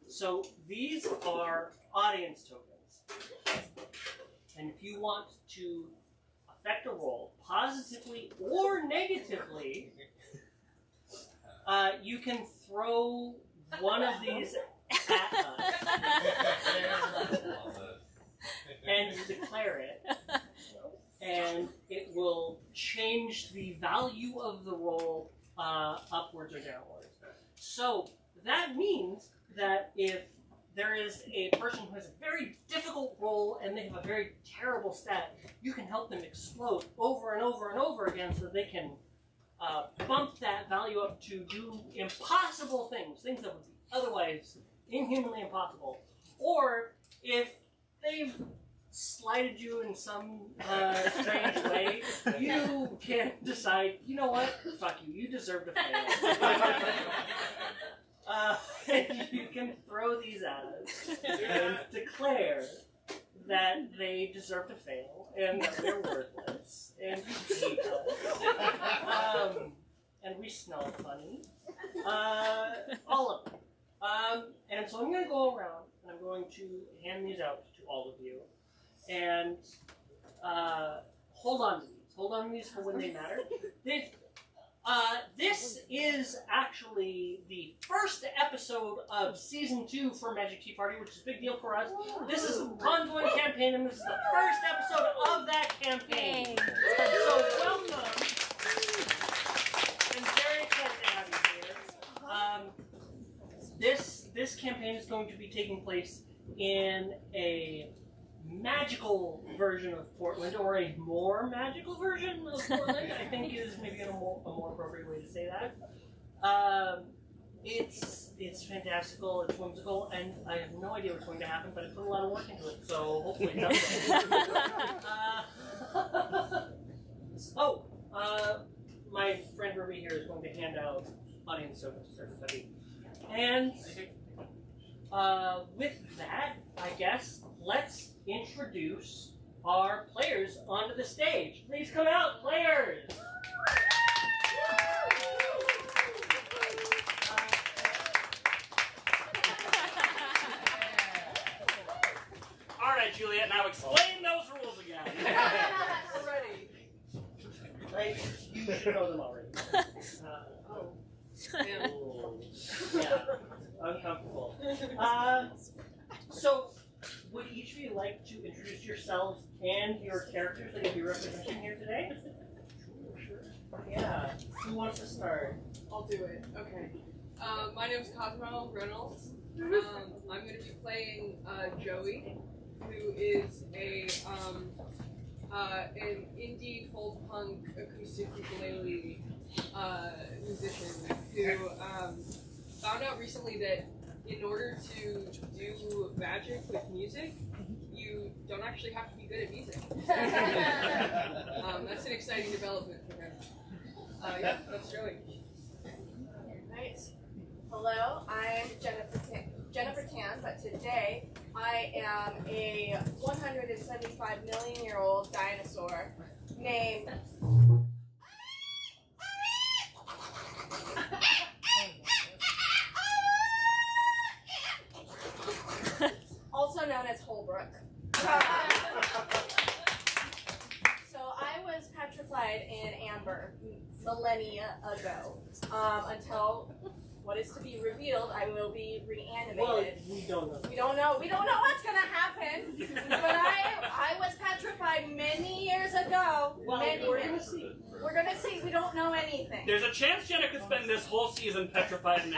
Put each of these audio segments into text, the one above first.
So these are audience tokens. And if you want to affect a roll, positively or negatively, you can throw one of these at us and declare it, and it will change the value of the roll upwards or downwards. So that means that if there is a person who has a very difficult roll and they have a very terrible stat, you can help them explode over and over and over again so that they can bump that value up to do impossible things that would be otherwise inhumanly impossible. Or if they've slighted you in some strange way, you can decide, you know what, fuck you, you deserve to fail. And you can throw these at us and declare that they deserve to fail and that we're worthless and you hate us and we smell funny, all of them. And so I'm going to go around and I'm going to hand these out to all of you and hold on to these. Hold on to these for when they matter. This is actually the first episode of Season 2 for Magic Tea Party, which is a big deal for us. This is an ongoing campaign, and this is the first episode of that campaign. So welcome. I'm very excited to have you here. This campaign is going to be taking place in a magical version of Portland, or a more magical version of Portland, I think is maybe a more appropriate way to say that. It's fantastical, it's whimsical, and I have no idea what's going to happen, but I put a lot of work into it, so hopefully it does. My friend Ruby here is going to hand out audience tokens to everybody. And with that, I guess, let's introduce our players onto the stage. Please come out, players! Alright, Juliet, now explain those rules again. Already. Like, you should know them already. Yeah, uncomfortable. So, would each of you like to introduce yourselves and your characters that you'll be representing here today? Sure. Yeah. Who wants to start? I'll do it. Okay. My name is Cosmo Reynolds. I'm going to be playing Joey, who is an indie folk punk acoustic ukulele musician who found out recently that in order to do magic with music, you don't actually have to be good at music. That's an exciting development for him. Yeah, that's Joey. Right. Hello, I'm Jennifer Tan, but today I am a 175 million year old dinosaur named also known as Holbrook. So I was petrified in amber millennia ago, until what is to be revealed, I will be reanimated. Well, we don't know. We don't know what's gonna happen. But I was petrified many years ago. Well, we're gonna see. We're gonna see. We don't know anything. There's a chance Jenna could spend this whole season petrified in We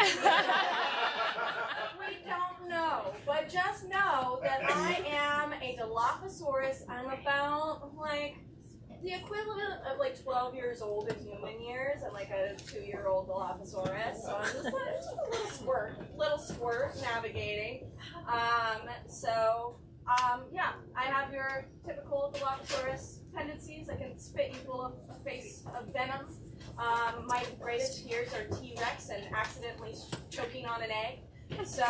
don't know, but just know that I am a Dilophosaurus. I'm about the equivalent of 12 years old in human years. I'm like a 2-year-old Dilophosaurus, so I'm just a little squirt navigating. Yeah, I have your typical Dilophosaurus tendencies. I can spit you full of a face of venom. My greatest fears are T-Rex and accidentally choking on an egg. So,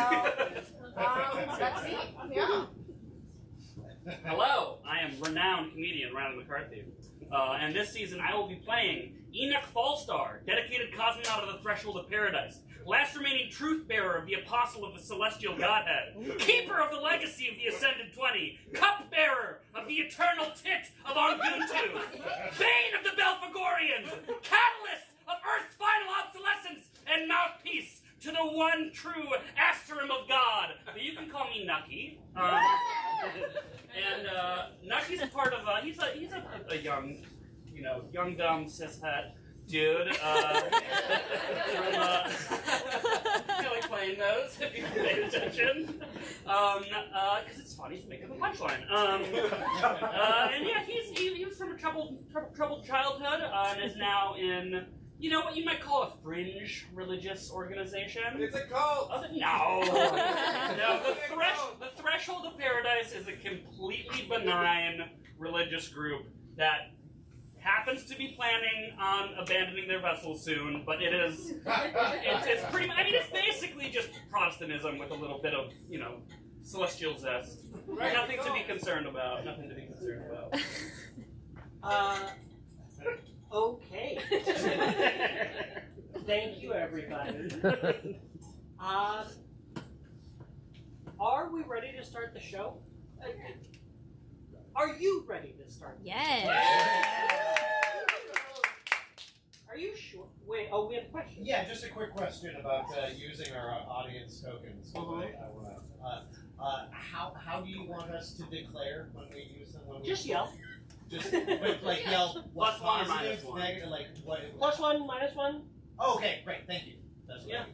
that's me. Yeah. Hello, I am renowned comedian Riley McCarthy. And this season I will be playing Enoch Fallstar, dedicated cosmonaut of the threshold of paradise. last remaining truth bearer of the apostle of the celestial godhead, keeper of the legacy of the ascended 20, cup bearer of the eternal tit of Anguntu, bane of the Belphegorians, catalyst of Earth's final obsolescence, and mouthpiece to the one true Asterim of God. But you can call me Nucky. Nucky's part of he's a young, young dumb cishet dude. I feel like playing those if you pay attention. Because it's fun. He's making a punchline. And yeah, he was from a troubled childhood and is now in what you might call a fringe religious organization. It's a cult. No. The Threshold of Paradise is a completely benign religious group that happens to be planning on abandoning their vessel soon, but it's pretty much, it's basically just Protestantism with a little bit of, celestial zest. Right, Nothing to be concerned about. Okay. Thank you, everybody. Are we ready to start the show? Are you ready to start? Yes. Are you sure? We have a question. Yeah, just a quick question about using our audience tokens. How do you want us to declare when we use them? Just yell. Just yell what Plus one or positive, minus one. negative, what? +1, -1. Oh, okay, great, thank you. That's what Yeah.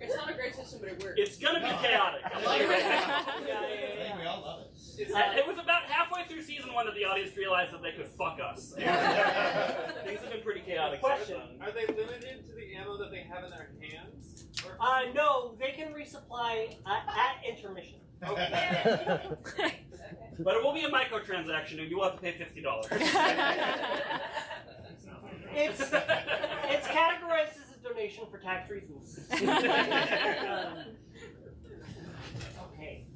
It's not a great system, but it works. It's gonna be chaotic. I love it. Yeah. I think we all love it. It was about halfway through season 1 that the audience realized that they could fuck us. Things have been pretty chaotic. Question. Are they limited to the ammo that they have in their hands? Or... No, they can resupply at intermission. Okay. But it will be a microtransaction, and you will have to pay $50. It's categorized as a donation for tax reasons. Okay.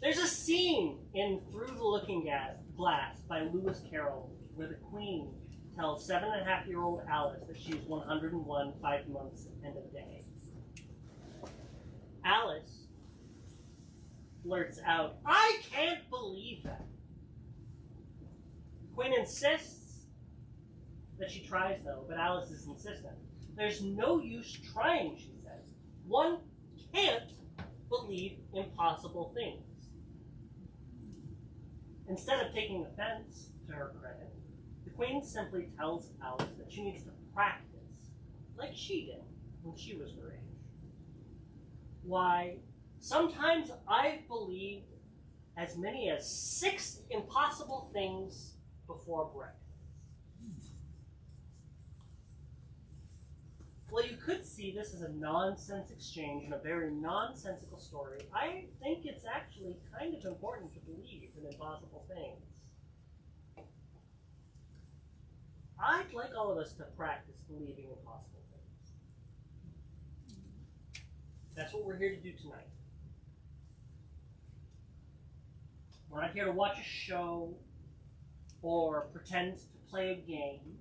There's a scene in Through the Looking Glass by Lewis Carroll where the Queen tells 7.5-year-old Alice that she's 101 5 months and a day. Alice blurts out, "I can't believe that." Quinn insists that she tries, though, but Alice is insistent. "There's no use trying," she says. "One can't believe impossible things." Instead of taking offense to her credit, the Queen simply tells Alice that she needs to practice, like she did when she was her age. "Why, sometimes I've believed as many as 6 impossible things before breakfast." Well, you could see this as a nonsense exchange and a very nonsensical story. I think it's actually kind of important to believe in impossible things. I'd like all of us to practice believing impossible things. That's what we're here to do tonight. We're not here to watch a show or pretend to play a game.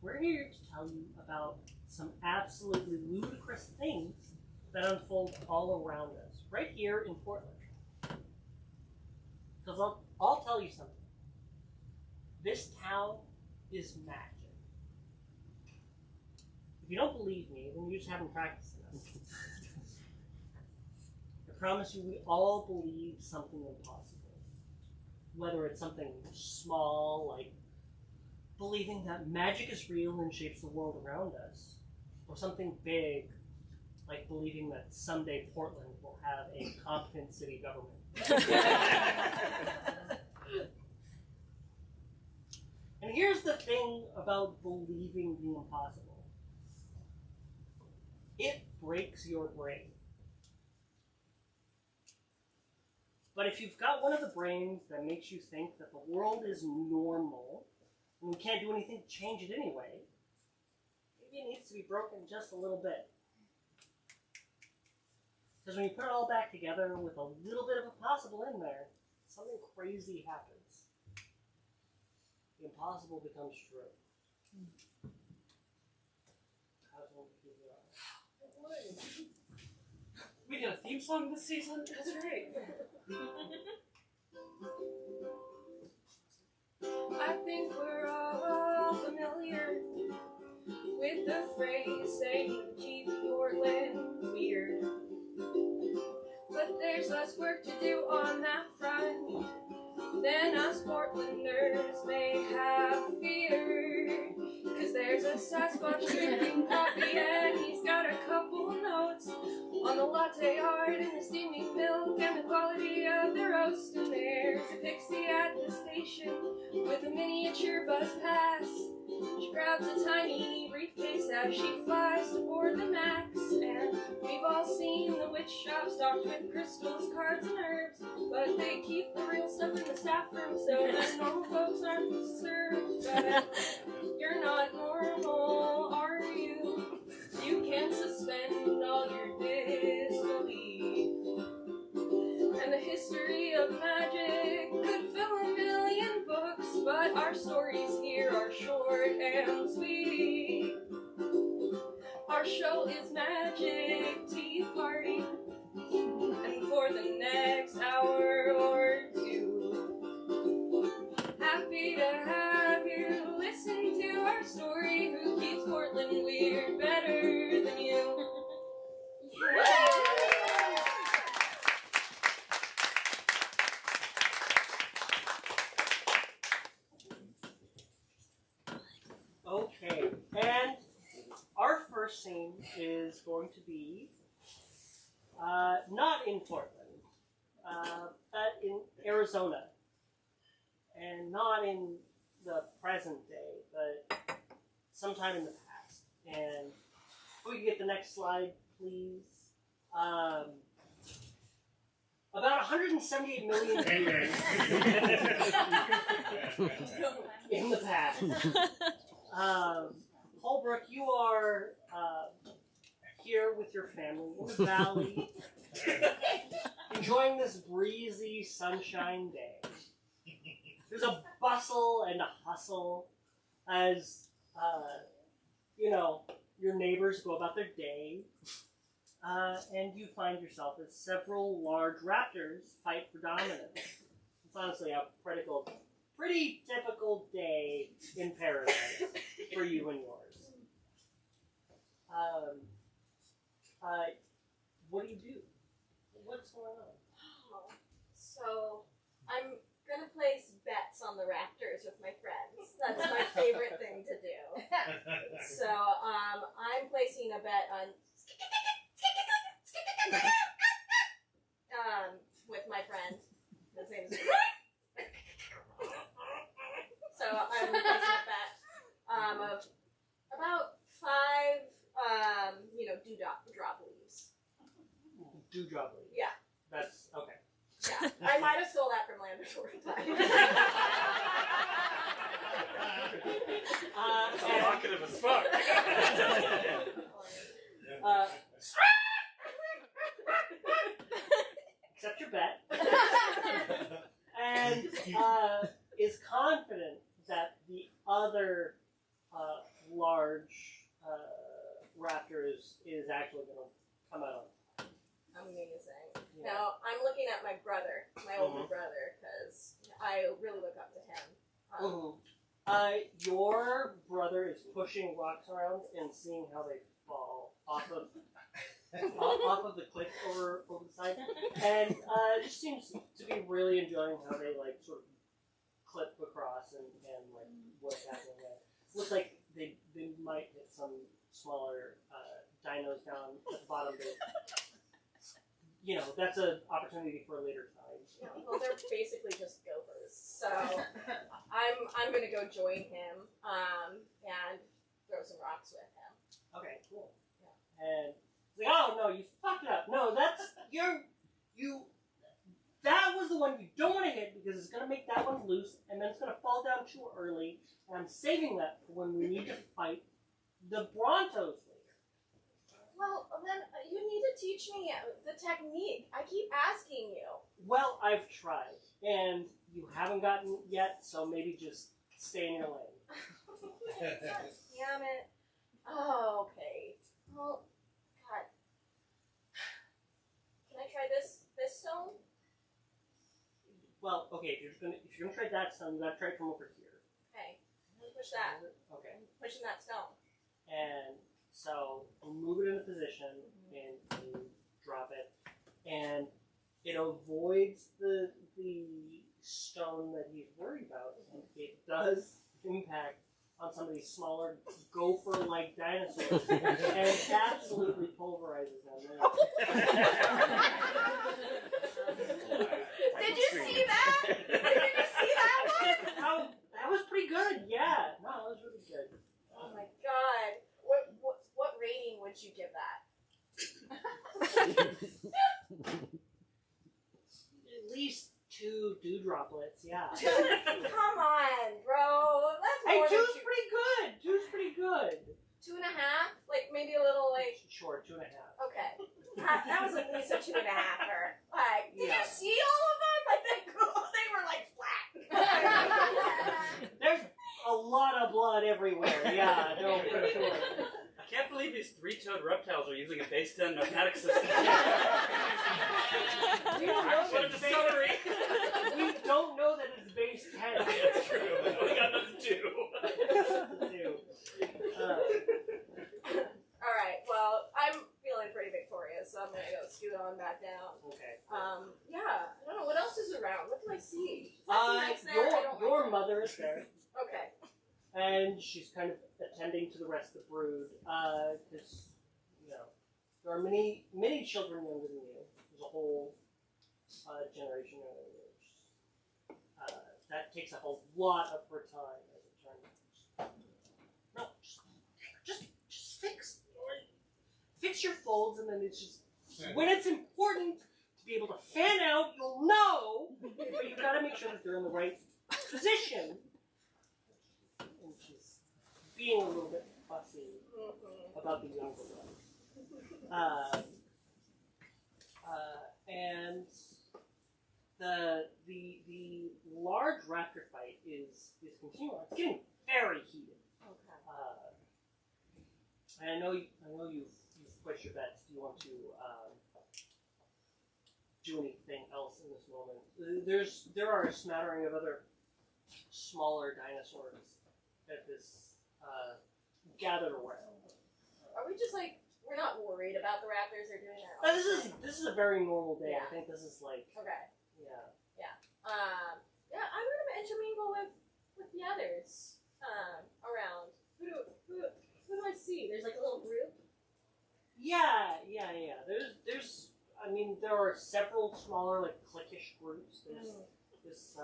We're here to tell you about some absolutely ludicrous things that unfold all around us, right here in Portland. Because I'll tell you something. This town is magic. If you don't believe me, then you just haven't practiced enough. I promise you, we all believe something impossible. Whether it's something small, like believing that magic is real and shapes the world around us, or something big, like believing that someday Portland will have a competent city government. And here's the thing about believing the impossible. It breaks your brain. But if you've got one of the brains that makes you think that the world is normal, and we can't do anything to change it anyway, maybe it needs to be broken just a little bit. Because when you put it all back together with a little bit of a possible in there, something crazy happens. The impossible becomes true. How's one keep it on? We got a theme song this season? That's great. I think we're all familiar with the phrase saying keep Portland weird. But there's less work to do on that front than us Portlanders may have feared. Cause there's a Sasquatch drinking coffee and he's got a couple notes on the latte art and the steaming milk and the quality of the roast. And there's a pixie at the station with a miniature bus pass. She grabs a tiny briefcase as she flies to board the Max. And we've all seen the witch shop stocked with crystals, cards, and herbs, but they keep the real stuff in the staff room so that normal folks aren't disturbed. But you're not normal, are you? You can't suspend all your disbelief. And the history of magic could fill a million books, but our stories here are short and sweet. Our show is Magic Tea Party, and for the next hour or two, happy to have you listen to our story. Who keeps Portland weird better than you? Okay, and our first scene is going to be not in Portland, but in Arizona, and not in the present day, but sometime in the past. And if we can get the next slide, please. About 178 million in the past. Holbrook, you are here with your family in the valley, enjoying this breezy sunshine day. There's a bustle and a hustle as, your neighbors go about their day, and you find yourself as several large raptors fight for dominance. It's honestly a pretty typical day in paradise for you and yours. What do you do? What's going on? So, I'm gonna place bets on the Raptors with my friends. That's my favorite thing to do. So, I'm placing a bet on with my friend. His name is So I'm placing a bet of about 5 dewdrop leaves. Dewdrop leaves. Yeah. That's okay. Yeah, I might have stole that from Laboratory Time. Provocative as fuck. Accept your bet. And is confident that the other large raptor is actually going to come out. Amazing. Yeah. Now, I'm looking at my brother, my older brother, because I really look up to him. Your brother is pushing rocks around and seeing how they fall off of the cliff over the side, and just seems to be really enjoying how they sort of clip across and what's happening there. Looks like they might hit some smaller dinos down at the bottom. But, that's an opportunity for a later time. Yeah, well, they're basically just gophers. So I'm gonna go join him and throw some rocks with him. Okay, cool. Yeah. And he's like, oh no, you fucked it up. No, that's that was the one you don't want to hit because it's gonna make that one loose and then it's gonna fall down too early. And I'm saving that for when we need to fight the Brontos later. Well, then you need to teach me the technique. I keep asking you. Well, I've tried, and you haven't gotten it yet, so maybe just stay in your lane. Damn it. Oh, okay. Well, God. Can I try this stone? Well, okay, if you're gonna try that stone, you gotta try it from over here. Okay. Push that. Okay. Pushing that stone. And so you move it into position and you drop it, and it avoids the stone that he's worried about, and it does impact on some of these smaller gopher-like dinosaurs, and it absolutely pulverizes them. Did you see that? Did you see that one? That was pretty good. Yeah, no, that was really good. Oh my God. What rating would you give that? At least 2 dew droplets. Yeah. Come on, bro. That's more than Two's pretty good. 2's pretty good. 2.5? Like maybe a little like. Sure, 2.5. Okay. That was at least a 2.5-er. Like, did Yeah. you see all of them? Like they were like flat. There's a lot of blood everywhere. Yeah, no, for sure. I can't believe these 3-toed reptiles are using a base 10 pneumatic system. We don't know What a that discovery! we don't know that it's base 10. That's true. We got nothing to do. All right. Well, I'm feeling pretty victorious, so I'm gonna go scoot on back down. Okay. Yeah. I don't know what else is around. What do I see? Is that T-Rex there? I don't Your like mother is there, Okay. and she's kind of attending to the rest of the brood, because there are many children younger than you. There's a whole generation younger than you. That takes up a lot of her time, as it turns out. No, just fix your folds, and then it's just when it's important to be able to fan out, you'll know, but you gotta make sure that they're in the right position. And she's being a little bit fussy about the younger one. And the large raptor fight is continuing. It's getting very heated. Okay. And I know you've placed your bets. Do you want to do anything else in this moment? There are a smattering of other smaller dinosaurs that this gathered around. Are we just like we're not worried about the raptors? They're doing their own This is a very normal day. Yeah. I think this is like Okay. yeah. Yeah, I'm gonna intermingle with the others around. Who do I see? There's like a little group. Yeah. There are several smaller, like, cliquish groups. There's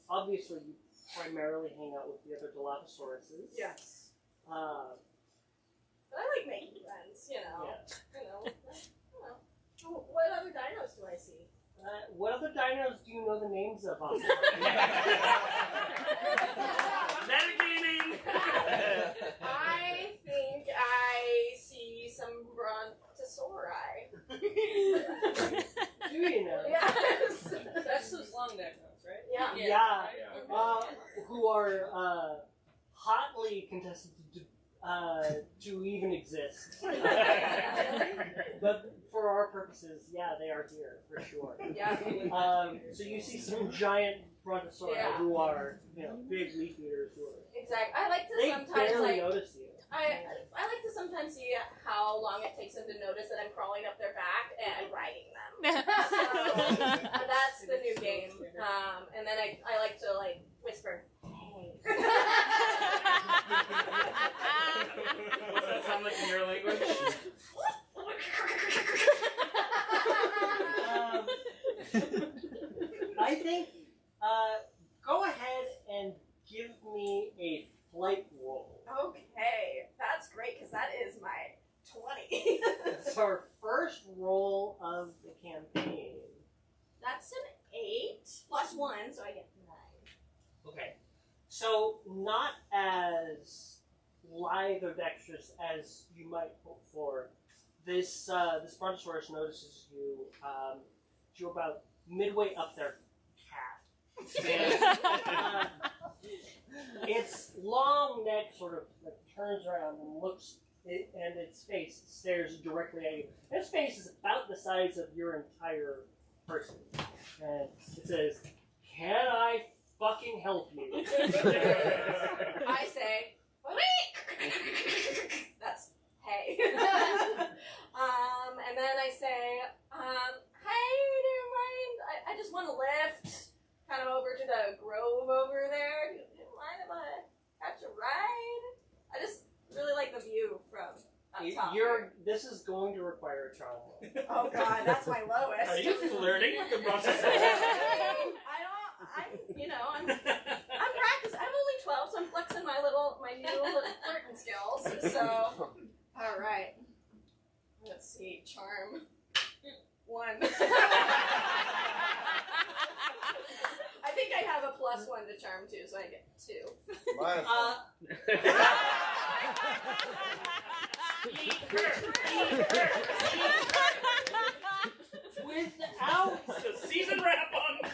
obviously you primarily hang out with the other Dilophosauruses. Yes. Uh, But I like making friends, you know. yeah. What other dinos do I see? What other dinos do you know the names of? Metagaming! I think I see some brontosauri. Do you know? Yes. That's those long neck ones, right? Yeah. Yeah. Okay. Who are hotly contested to even exist. But for our purposes, yeah, they are here for sure. Yeah. So you see some giant brontosauri Yeah. who are, big leaf eaters who are. Exactly. I like to They sometimes barely notice you. I like to sometimes see how long it takes them to notice that I'm crawling up their back and riding them. So that's the new game. And then I like to whisper, hey. What's that sound like in your language? I think, go ahead and give me a flight roll. Okay, that's great because that is my 20. It's our first roll of the campaign. That's an 8 plus 1, so I get 9. Okay. So, not as lithe or dexterous as you might hope for. This Brontosaurus notices you. You're about midway up their calf. And, its long neck sort of like turns around and looks, and its face stares directly at you. Its face is about the size of your entire person, and it says, "Can I fucking help you?" I say, that's hey. And then I say, hey, do you mind? I just want to lift kind of over to the grove over there. Do you mind if I catch a ride? I just really like the view from up top. This is going to require a charm roll. Oh god, that's my lowest. Are you flirting with the Brontosaurus? I'm practicing. I'm only 12, so I'm flexing my new little flirting skills. So, all right. Let's see, charm 1. I think I have a +1 to charm too, so I get 2. Without The season wrap on.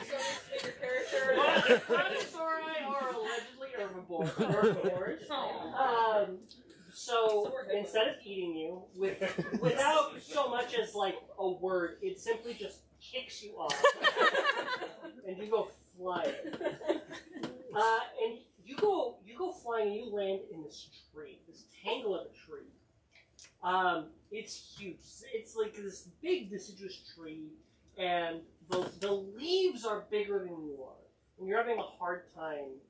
So it's your character. Brontosauri are allegedly herbivores. So instead of eating you, without so much as like a word, it simply just kicks you off, and you go flying. And you go flying, and you land in this tree, this tangle of a tree. It's huge. It's like this big deciduous tree, and the leaves are bigger than you are, and you're having a hard time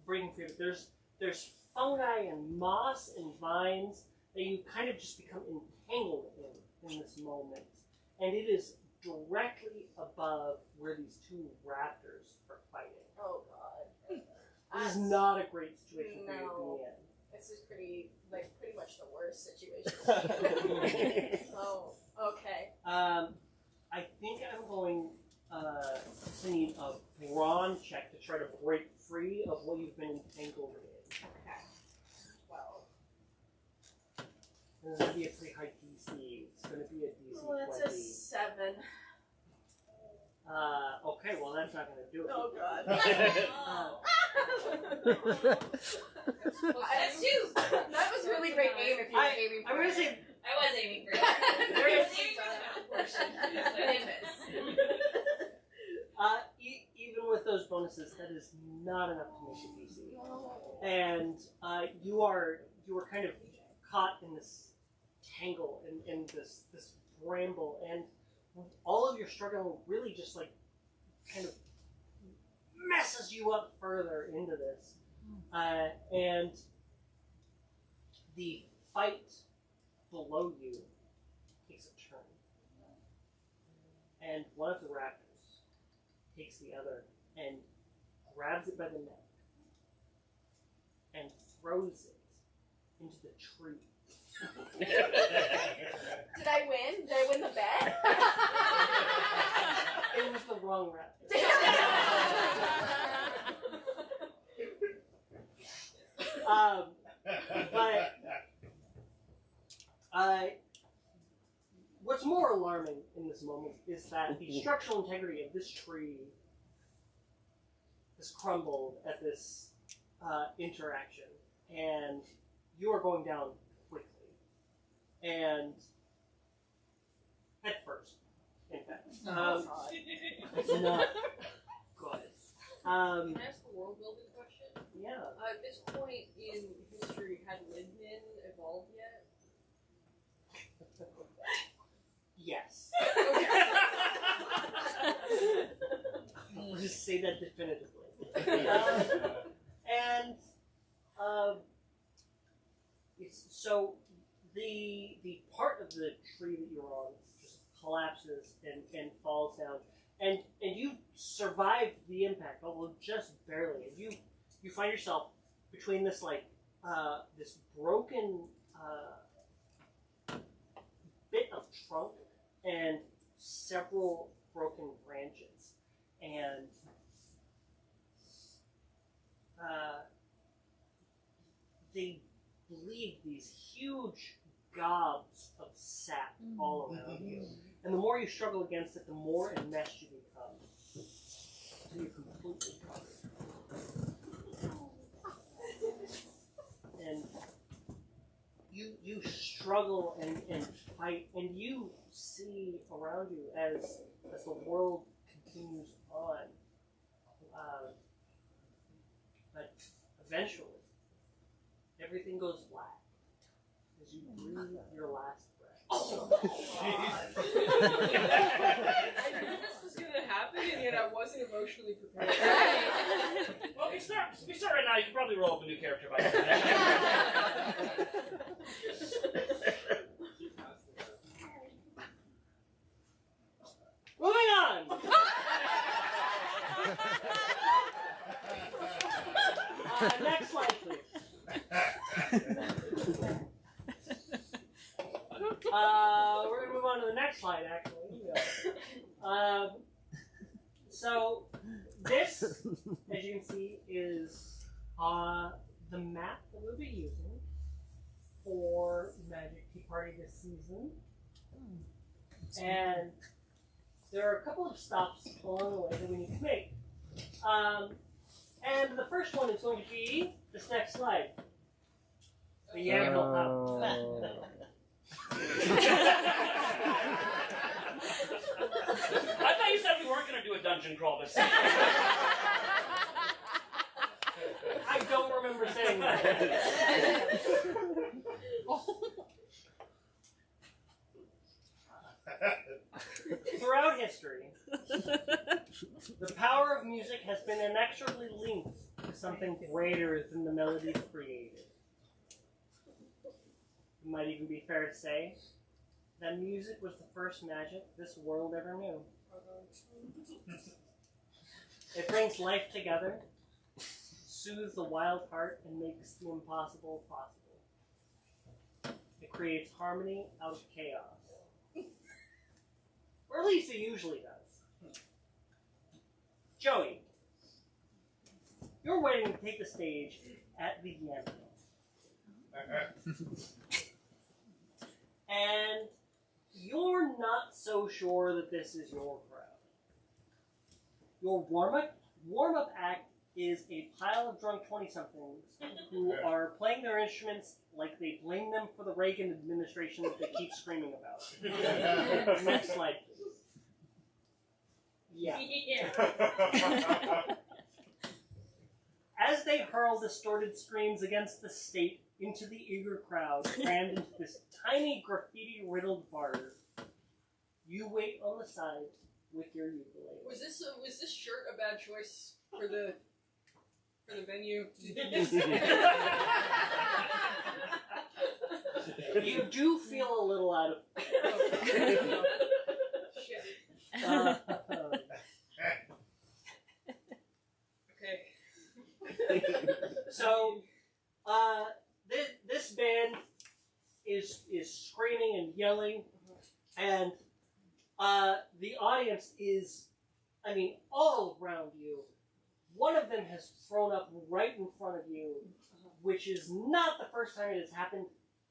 breathing through it. There's fungi and moss and vines that you kind of just become entangled in this moment, and it is directly above where these two raptors are fighting. Oh god. This is not a great situation for you to No. be in. This is pretty much the worst situation. Oh, okay. I think I'm going to need a brawn check to try to break free of what you've been entangled in. Okay. 12. This is going to be a pretty high DC. It's going to be a DC Oh, that's 20. a 7. Okay, well that's not going to do it. Oh god. That's 2. That was really great aim if you were aiming for I'm going to it. say I was aiming for it. There I is- was aiming for that portion. But I didn't miss. even with those bonuses, that is not enough to make a DC. And you are kind of caught in this tangle, in this bramble, and all of your struggling really just like kind of messes you up further into this. And the fight below you takes a turn. And one of the raptors takes the other and grabs it by the neck and throws it into the tree. Did I win? Did I win the bet? It was the wrong raptor. But what's more alarming in this moment is that the structural integrity of this tree has crumbled at this interaction, and you are going down quickly, and head first, in fact. It's not good. Can I ask a world building question? Yeah. At this point in history, had Lindman evolved yet? Yes. I'll just say that definitively. And so the part of the tree that you're on just collapses and falls down, and you survive the impact, although just barely. And you find yourself between this this broken bit of trunk and several broken branches, and they bleed these huge gobs of sap all around you. And the more you struggle against it, the more enmeshed you become. Until you're completely covered. And you struggle and fight, and you see around you as the world continues on. But eventually, everything goes black as you breathe your last breath. Oh, I knew this was gonna happen, and yet I wasn't emotionally prepared. Well, we start right now. You can probably roll up a new character by now. Moving on! Next slide, please. We're going to move on to the next slide, actually. So, this, as you can see, is the map that we'll be using for Magic Tea Party this season. And there are a couple of stops along the way that we need to make. And the first one is going to be this next slide. The Yamhill Hub. I thought you said we weren't going to do a dungeon crawl this season. I don't remember saying that. Throughout history, the power of music has been inexorably linked to something greater than the melodies created. It might even be fair to say that music was the first magic this world ever knew. It brings life together, soothes the wild heart, and makes the impossible possible. It creates harmony out of chaos. Or at least it usually does. Joey, you're waiting to take the stage at the Yamhill. And you're not so sure that this is your crowd. Your warm-up act is a pile of drunk 20-somethings who are playing their instruments like they blame them for the Reagan administration that they keep screaming about. Next slide, please. Yeah. As they hurl distorted screams against the state into the eager crowd crammed into this tiny graffiti-riddled bar, you wait on the side with your ukulele. Was this shirt a bad choice for the venue? You do feel a little out of Shit. Okay. So, this band is screaming and yelling, and the audience is, all around you. One of them has thrown up right in front of you, which is not the first time it has happened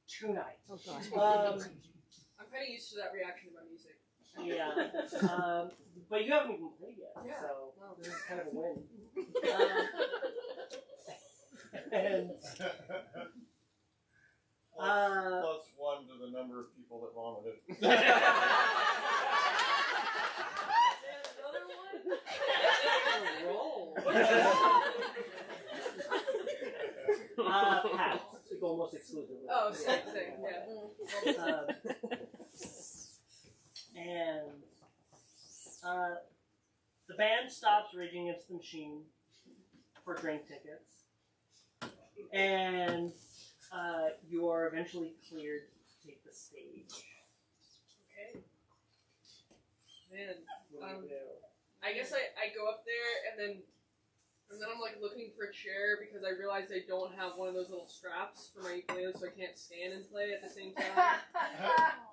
tonight. Oh gosh. I'm kind of used to that reaction to my music. Yeah, but you haven't even played yet, Yeah. so No. this is kind of a win. And Plus one to the number of people that vomited. Another one? roll. Pass. Almost exclusively. Oh, same, yeah. And the band stops raging against the machine for drink tickets, and you are eventually cleared to take the stage. Okay. Man, What do you do? I guess I go up there and then I'm like looking for a chair because I realize I don't have one of those little straps for my ukulele, so I can't stand and play at the same time.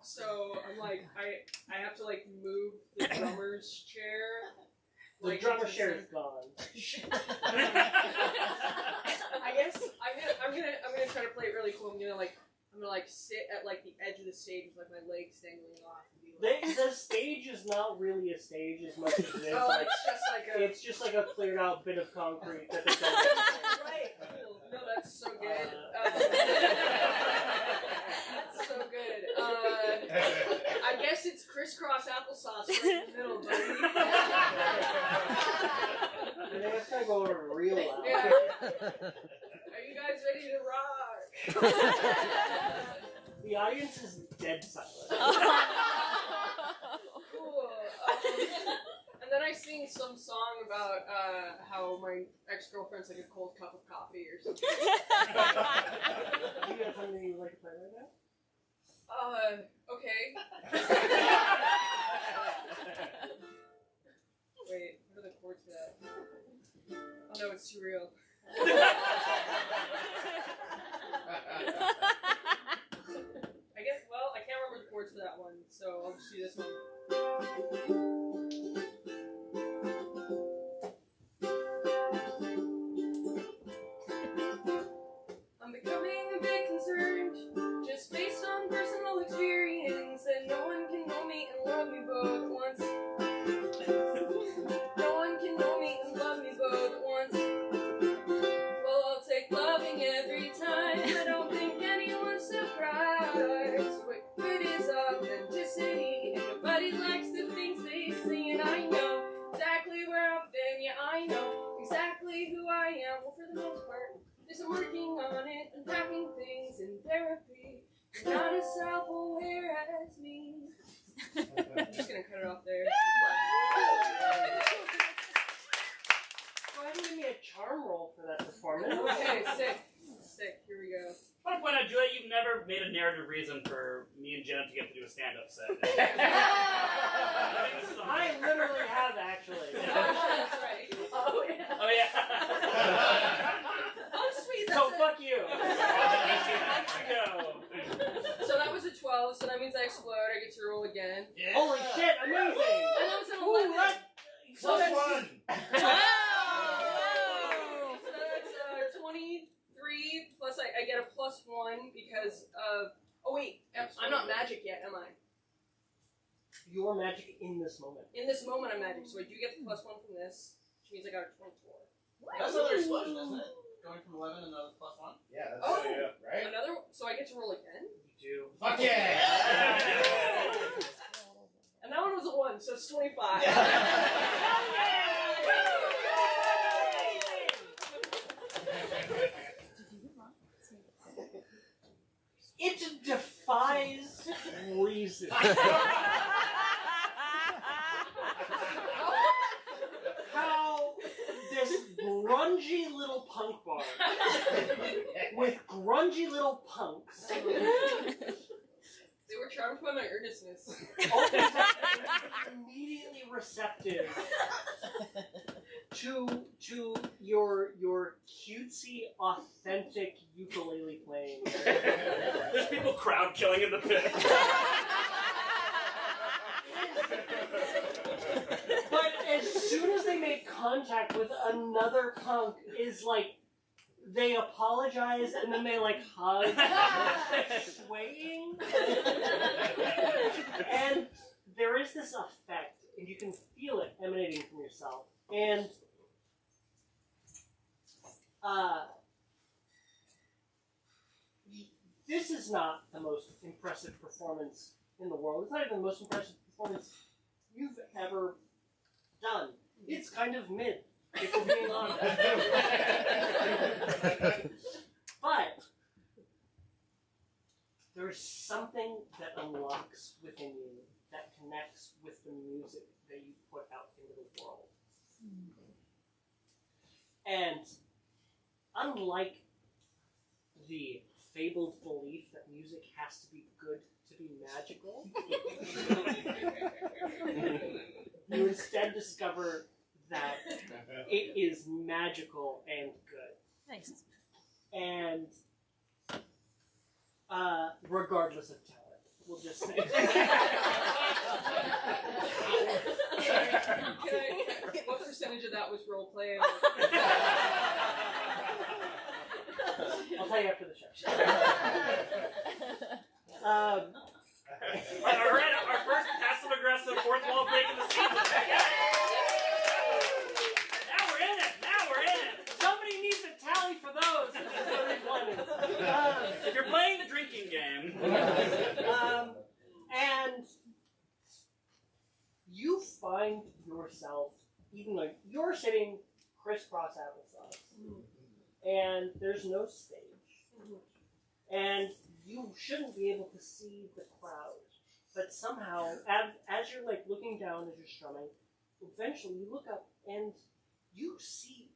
So I'm like, I have to like move the drummer's chair The like, drummer into share the is gone. I guess I'm gonna try to play it really cool. I'm gonna sit at like the edge of the stage with like my legs dangling off. And be like, The stage is not really a stage as much as it is oh, like it's just like a. it's just like a cleared out bit of concrete that they don't. Right. Cool. No, that's so good. That's so good. I guess it's crisscross applesauce right in the middle, buddy. And then it's gonna go real loud. Yeah. Are you guys ready to rock? The audience is dead silent. Cool. And then I sing some song about how my ex-girlfriend's like a cold cup of coffee or something. Do you have something you'd like to play right now? Okay. Wait, what are the chords for that? Oh no, it's too real. I guess, well, I can't remember the chords for that one, so I'll just do this one. I'm becoming a bit concerned, just based on personal experience, that no one can know me and love me both at once. No one can know me and love me both at once. Well, I'll take loving every time. I don't think anyone's surprised. What good is authenticity? And nobody likes the things they see, and I know exactly where I've been. Yeah, I know exactly who I am. Well, for the most part, just I'm working on it, unpacking things in therapy. You're not as self-aware as me. I'm just gonna cut it off there. Go ahead and give me a charm roll for that performance. Okay, sick. Sick, here we go. I want to point out, Julia, you've never made a narrative reason for me and Jenna to get to do a stand-up set. I literally have actually. That's right. Oh yeah. Oh, yeah. Oh sweet. So That's fuck you. 18 months ago. So that was a 12, so that means I explode. I get to roll again. Yeah. Holy shit! Amazing. And that was an 11. So Plus that's, one. so that's 23 plus I get a +1 because of. Oh wait, I'm not magic yet, am I? You're magic in this moment. In this moment, I'm magic, so I do get the +1 from this, which means I got a 24. That's another explosion, isn't it? Going from 11 to another +1. Yeah, that's Oh. right? Another, so I get to roll again, You Fuck yeah! and that one was a 1, so it's 25. It defies reason. How this grungy little punk bar with grungy little punks They were charmed by my earnestness. opens up immediately receptive to your cutesy, authentic ukulele playing. There's people crowd killing in the pit. But as soon as they make contact with another punk, is like they apologize and then they like hug, swaying, and there is this effect, and you can feel it emanating from yourself, and this is not the most impressive performance in the world. It's not even the most impressive performance you've ever done. It's kind of mid, if we're being honest. But there's something that unlocks within you that connects with the music that you put out into the world. And unlike the fabled belief that music has to be good to be magical, you instead discover that it is magical and good. Nice. And regardless of talent, we'll just say. What was role playing. I'll tell you after the show. Alright, our first passive-aggressive fourth wall break in the season. Now we're in it. Somebody needs a tally for those. If you're playing the drinking game. And you find yourself, even like you're sitting crisscross applesauce, and there's no stage, and you shouldn't be able to see the crowd, but somehow, as you're like looking down as you're strumming, eventually you look up and you see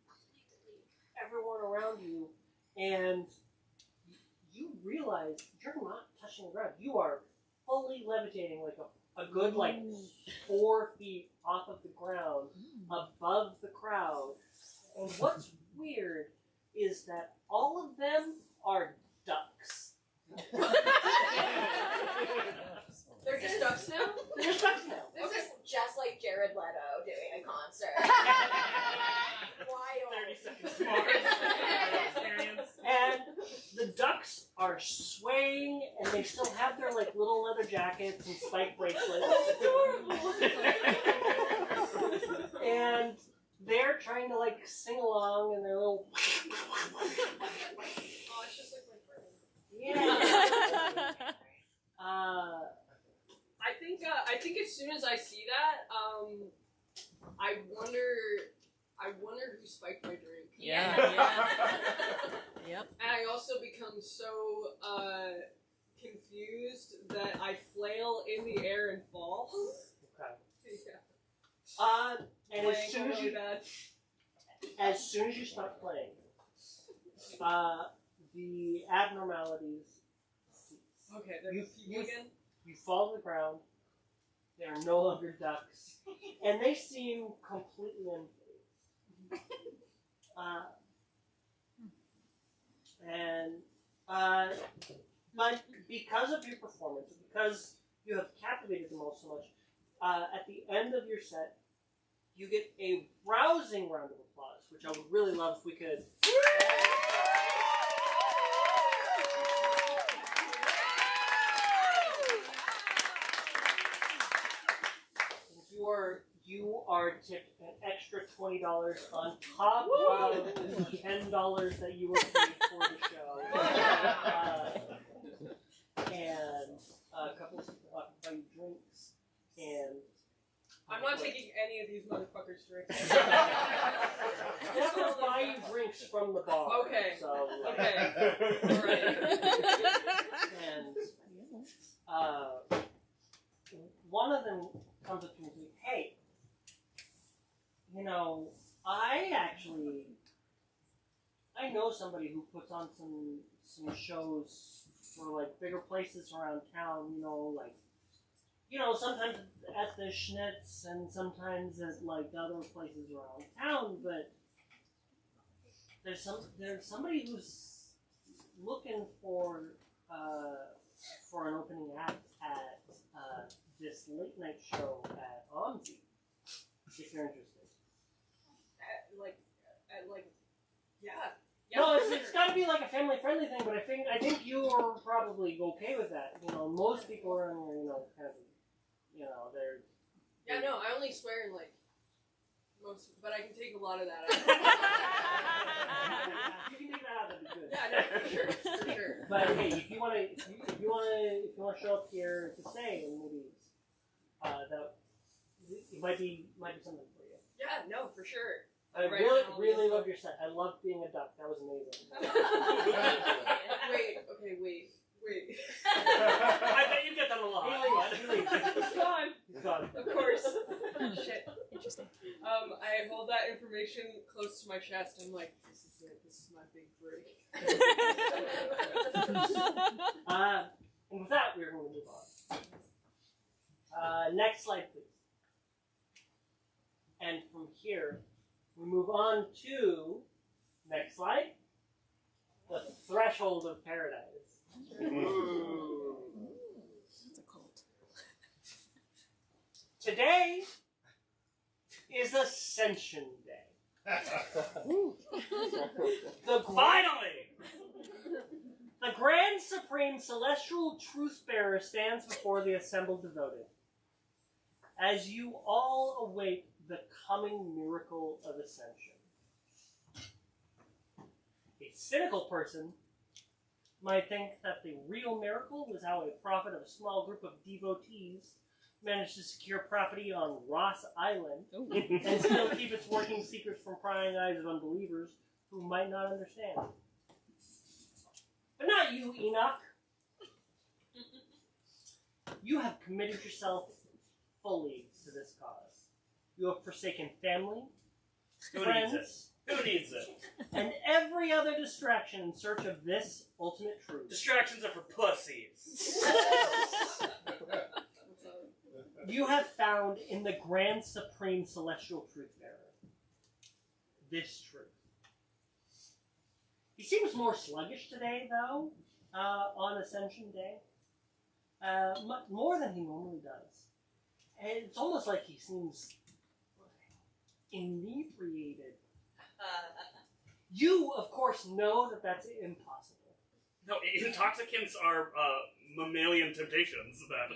everyone around you, and you realize you're not touching the ground. You are fully levitating like a good like 4 feet off of the ground above the crowd. And what's weird is that all of them are ducks. They're just ducks now? They're just ducks now. This is just like Jared Leto doing a concert. Wild. 30 seconds more. Experience. And the ducks are swaying, and they still have their like little leather jackets and spike bracelets. And they're trying to like sing along, and they're little. Oh, it's just like my friend. Yeah. I think as soon as I see that, I wonder who spiked my drink. Yeah. Yep. And I also become so confused that I flail in the air and fall. Okay. Yeah. And as soon as you stop playing, the abnormalities cease. Okay, they're You- people again? You fall to the ground. They are no longer ducks, and they seem completely unfazed. But because of your performance, because you have captivated them all so much, at the end of your set, you get a rousing round of applause, which I would really love if we could. You are tipped an extra $20 on top of the $10 that you were paid for the show, and a couple of buy drinks, and I'm not taking any of these motherfuckers' drinks. they have to buy you drinks from the bar. Okay. So Okay. Alright. and one of them comes up to me and says, "Hey, you know, I know somebody who puts on some shows for like bigger places around town. Sometimes at the Schnitz and sometimes at like other places around town. But there's somebody who's looking for an opening act at this late night show at OMSI. If you're interested." Yeah. No, it's got to be like a family-friendly thing, but I think you are probably okay with that. Most people are in kind of, they're. Yeah, no, I only swear in like most, but I can take a lot of that out. You can take that out, that'd be good. Yeah, no, for sure. But hey, if you want to show up here to stay, then maybe that it might be something for you. Yeah, no, for sure. I Right now, really love your set. I loved being a duck. That was amazing. Wait. I bet you get that a lot. He leaves. It's gone. He's gone. Of course. Shit. Interesting. I hold that information close to my chest. I'm like, this is it. This is my big break. And with that, we're going to move on. Next slide, please. And from here, we move on to, next slide, the threshold of paradise. That's a cult. Today is Ascension Day. Finally! The Grand Supreme Celestial Truth Bearer stands before the assembled devoted. As you all await the coming miracle of ascension. A cynical person might think that the real miracle was how a prophet of a small group of devotees managed to secure property on Ross Island and still keep its working secrets from prying eyes of unbelievers who might not understand. But not you, Enoch. You have committed yourself fully to this cause. You have forsaken family, Who friends, needs it? Who needs it? and every other distraction in search of this ultimate truth. Distractions are for pussies. You have found in the Grand Supreme Celestial Truth Bearer this truth. He seems more sluggish today, though, on Ascension Day. More than he normally does. And it's almost like he seems inebriated. You, of course, know that that's impossible. No, intoxicants are mammalian temptations that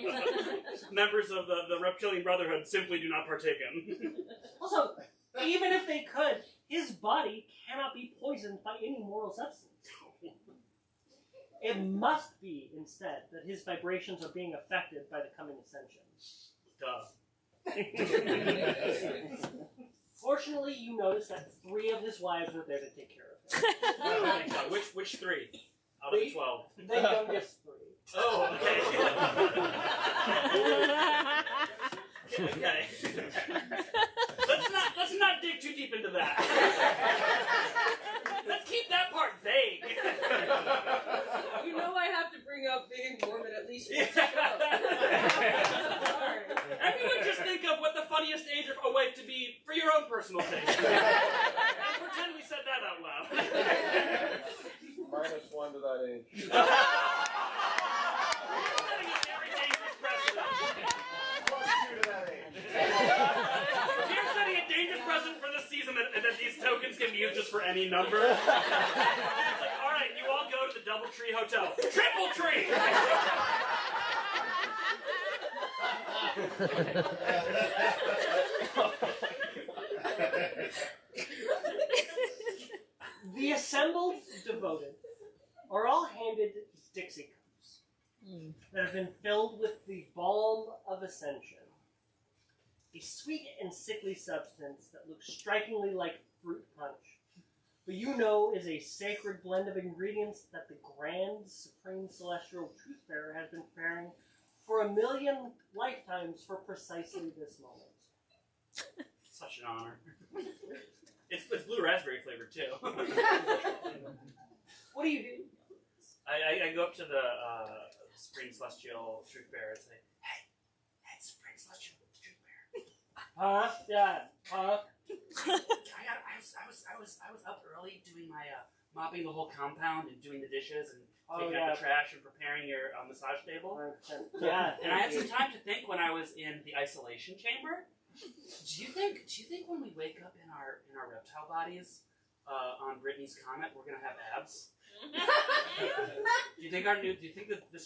members of the Reptilian Brotherhood simply do not partake in. Also, even if they could, his body cannot be poisoned by any mortal substance. It must be, instead, that his vibrations are being affected by the coming ascension. Duh. Fortunately, you notice that 3 of his wives were there to take care of him. Oh, thank God. Which 3 out of the 12? The youngest 3. Oh, okay. Okay. Let's not dig too deep into that. Let's keep that part vague. You know I have to bring up being Mormon at least once. Everyone just think of what the funniest age of a wife to be for your own personal taste. And pretend we said that out loud. -1 to that age. You're setting a dangerous precedent for this season that these tokens can be used just for any number. It's like, all right, you all go to the Doubletree Hotel. Triple Tree! The assembled devoted are all handed Dixie cups that have been filled with the balm of ascension. A sweet and sickly substance that looks strikingly like fruit punch, but you know is a sacred blend of ingredients that the Grand Supreme Celestial Truth Bearer has been preparing for 1,000,000 lifetimes for precisely this moment. Such an honor. It's blue raspberry flavored too. What do you do? I go up to the Supreme Celestial Truth Bearer and say, hey, Supreme Celestial Truth Bearer. Huh? Yeah. Huh? I was up early doing my mopping the whole compound and doing the dishes and taking yeah. out the trash and preparing your massage table. 100%. Yeah. And I had some time to think when I was in the isolation chamber. Do you think when we wake up in our reptile bodies on Brittany's comet, we're gonna have abs? Do you think that the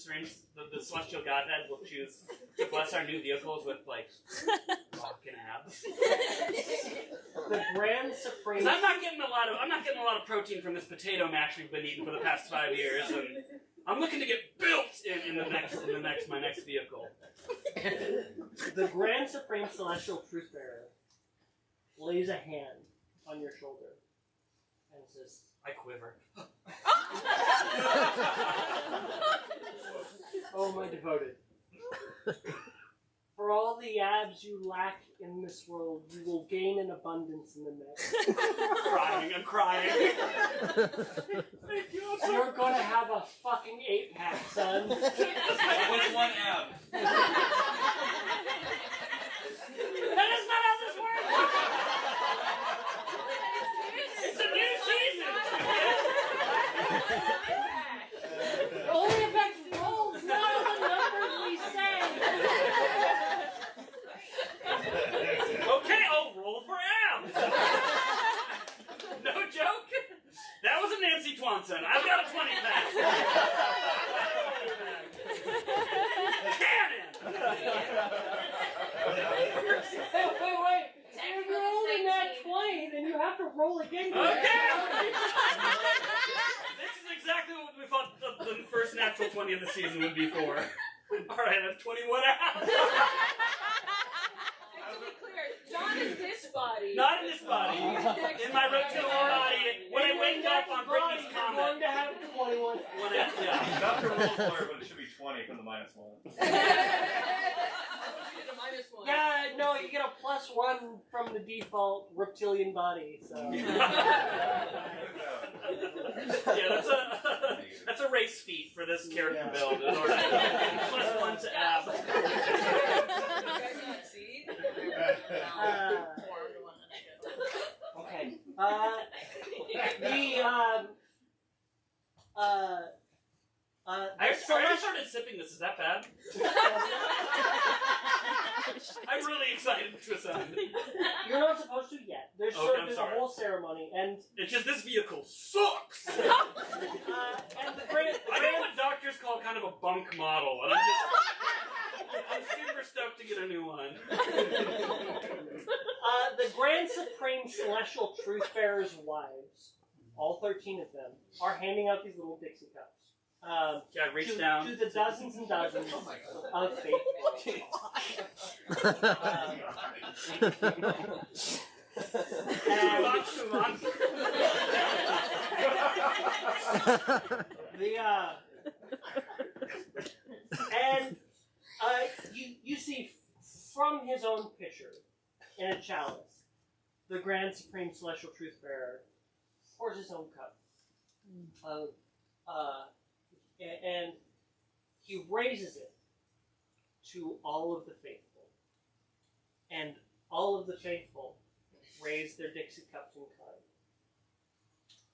celestial godhead will choose to bless our new vehicles with like rockin' abs? The Grand Supreme. Because I'm not getting a lot of protein from this potato mash we've been eating for the past 5 years, and I'm looking to get built in my next vehicle. The Grand Supreme Celestial Truth Bearer lays a hand on your shoulder and says, I quiver. "Oh, my devoted, for all the abs you lack in this world, you will gain in abundance in the next. I'm crying. You're gonna have a fucking 8-pack, son." What's 1 ab? That is not how this works! It's a new season. It only affects rolls, not the numbers we say! Okay, I'll roll for abs. have to roll again. Okay. This is exactly what we thought the first natural 20 of the season would be for. Alright, I have 21 out. And to be clear, not in this body. Not in this body. In my reptilian body. When I wake up on Brittany's I'm going comment. to have 21. Yeah. Dr. Roll for it, but it should be 20 from the -1. -1. Yeah, no, you get a +1 from the default reptilian body. So. Yeah, that's a race feat for this character build. In order to +1 to Ab. You guys succeed? Okay. I already started sipping this. Is that bad? I'm really excited to ascend. You're not supposed to yet. There's, Okay, I'm there's a sorry. whole ceremony, and It's just this vehicle sucks. and the grand, I know what doctors call kind of a bunk model, and I'm super stoked to get a new one. the Grand Supreme Celestial Truth Bearers' wives, all 13 of them, are handing out these little Dixie cups. Yeah, reach to, down. to the dozens and dozens of faithful. Move on. You see from his own pitcher in a chalice, the Grand Supreme Celestial Truth Bearer pours his own cup of and he raises it to all of the faithful, and all of the faithful raise their Dixie cups in kind.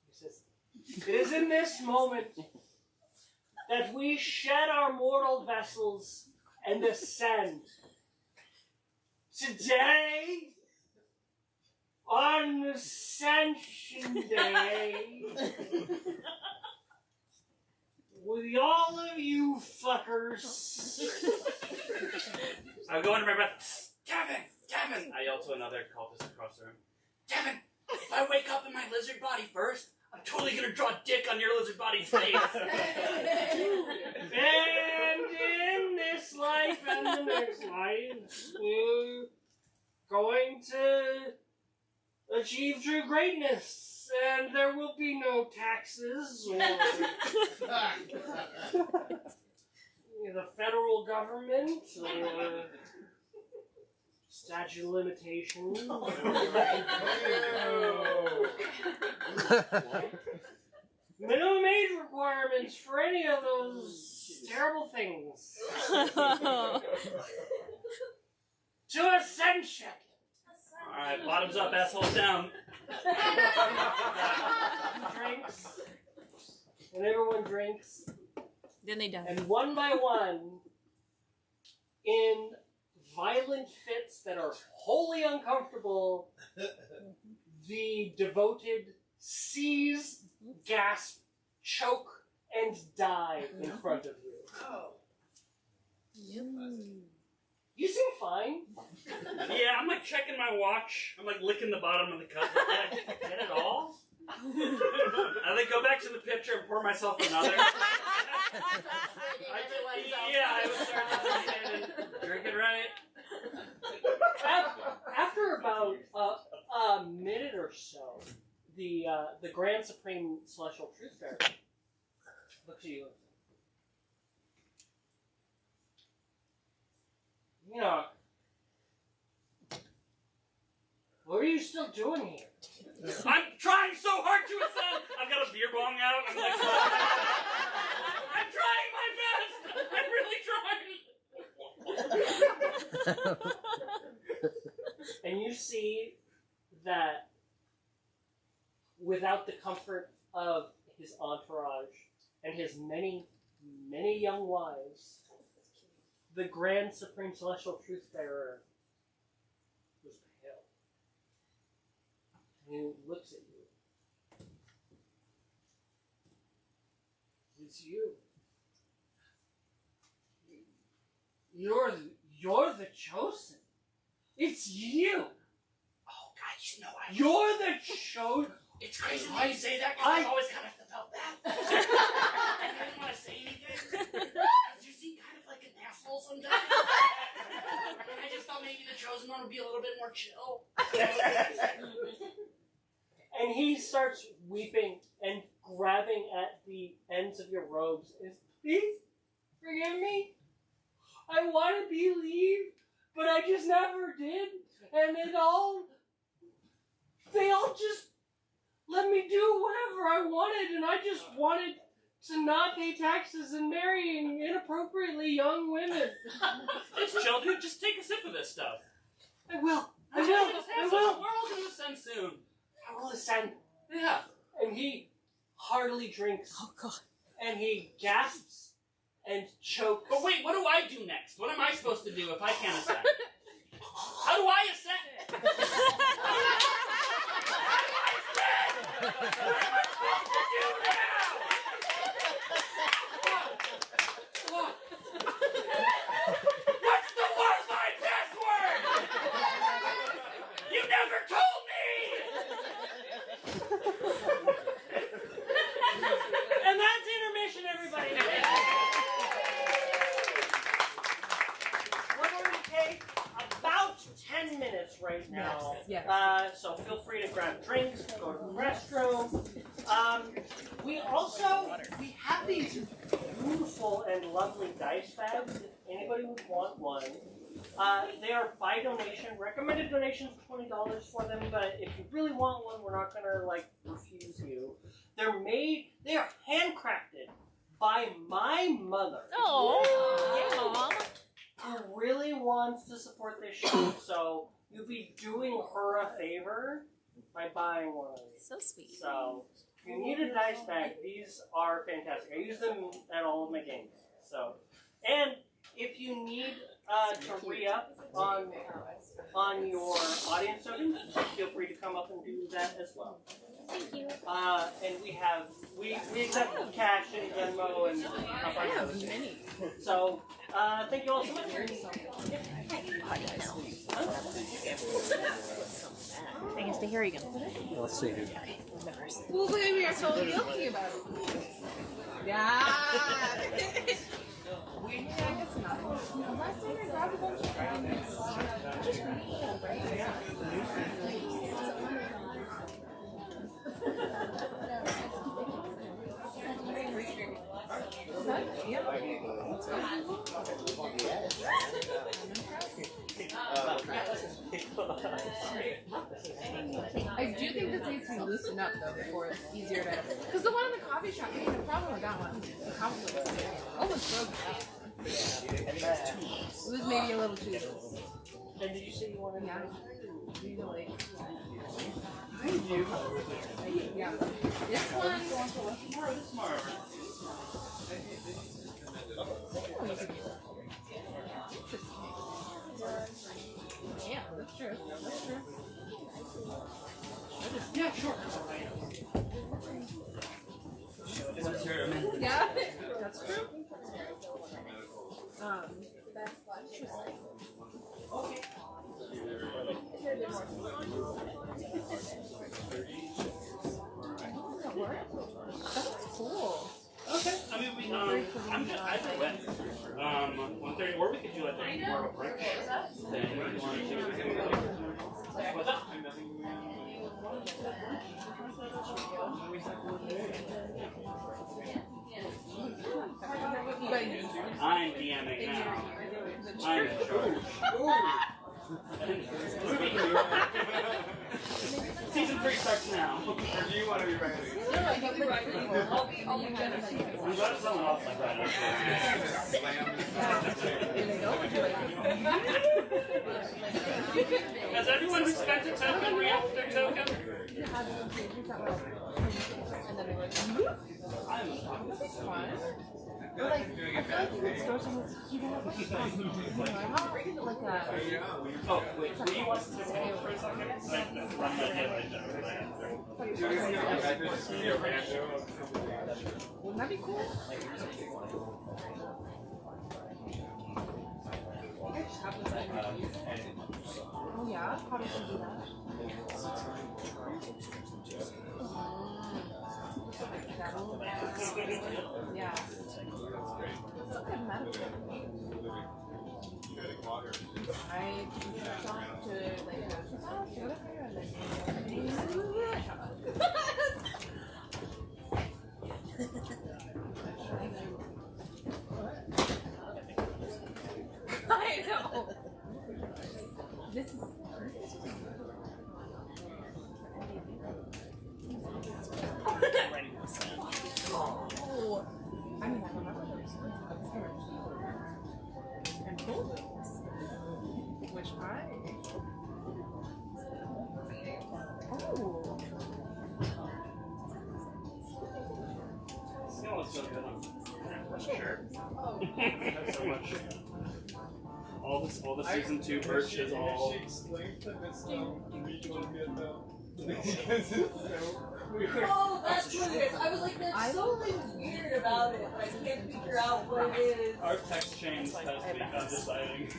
He says, "It is in this moment that we shed our mortal vessels and ascend. Today, on Ascension Day, with all of you fuckers." I go under my breath. Gavin! Gavin! I yell to another cultist across the room. Gavin! If I wake up in my lizard body first, I'm totally gonna draw dick on your lizard body's face. And in this life and the next life, we're going to achieve true greatness, and there will be no taxes or the federal government or statute of limitations. Minimum age requirements for any of those terrible things. To ascension. Alright, bottoms up, assholes down. Drinks. And everyone drinks. Then they die. And one by one, in violent fits that are wholly uncomfortable, the devoted seize, gasp, choke, and die in front of you. Oh. You seem fine. Yeah, I'm like checking my watch. I'm like licking the bottom of the cup. Did I get it all? I then go back to the pitcher and pour myself another. I was starting to understand and drink it right. After about a minute or so, the Grand Supreme Celestial Truth Bearer looks at you. You know, what are you still doing here? I'm trying so hard to ascend. I've got a beer bong out. I'm like, I'm trying my best. I'm really trying. And you see that without the comfort of his entourage and his many, many young wives, the Grand Supreme Celestial Truth Bearer was pale. And he looks at you. It's you. You're the chosen. It's you. Oh, guys, just know I. You're the chosen. It's crazy how you say that, because I've always kind of felt that. And I didn't want to say anything, because you seem kind of like an asshole sometimes. And I just thought maybe the chosen one would be a little bit more chill. And he starts weeping and grabbing at the ends of your robes. Please forgive me. I want to believe, but I just never did. And they all just let me do whatever I wanted, and I just wanted to not pay taxes and marrying inappropriately young women. It's chill, dude. Just take a sip of this stuff. I will. We're all going to ascend soon. I will ascend. Yeah. And he heartily drinks. Oh, God. And he gasps and chokes. But wait, what do I do next? What am I supposed to do if I can't ascend? How do I ascend? What am I supposed to do now? What? What's the Wi-Fi password? You never told me! And that's intermission, everybody. We're going to take about 10 minutes right now. Yes. So feel free to grab drinks, go to the restroom. We have these beautiful and lovely dice bags. If anybody would want one. They are by donation. Recommended donations $20 for them, but if you really want one, we're not gonna refuse you. They are handcrafted by my mother. Oh, Who really wants to support this show, so you'll be doing her a favor by buying one of these. so sweet. So, if you need a dice bag, these are fantastic. I use them at all of my games. So, and if you need to re-up on your audience tokens, feel free to come up and do that as well. Thank you. And we accept cash and Venmo and Many. so thank you all so much. I guess the hair you gonna Let's see here. Well, baby, you're so guilty about it. Yeah. I do think this needs to be loosened up though before it's easier to. Because the one in the coffee shop, we had a problem with that one. The conflict was almost broke out. It was maybe a little too loose. And did you say you wanted? Yeah. Usually. Yeah. This one. Yeah, that's true. That's true. Yeah, sure. Yeah, that's true. Okay. That's cool. Okay. I mean, I'm just either way. 1:30, or we could do more of a break. What's up? I'm DMing now. I'm in charge. Season 3 starts now. Or do you want to be ready? I'll be generous. I'm glad someone else like that. Has everyone who spent a token re-upped their token? Oh, wait, do you want to hold for a second? Run that Wouldn't that be cool? Oh yeah? How does she do that? Yeah. I talked to like I know. This is oh. I mean, I remember those. And bulldogs, which I. Oh. Smell is so good on sure. So much. All the season 2 birch is all. Oh, that's what it is. I was like, there's something weird about it, but I can't figure out what it is. Our text chains has been undeciding.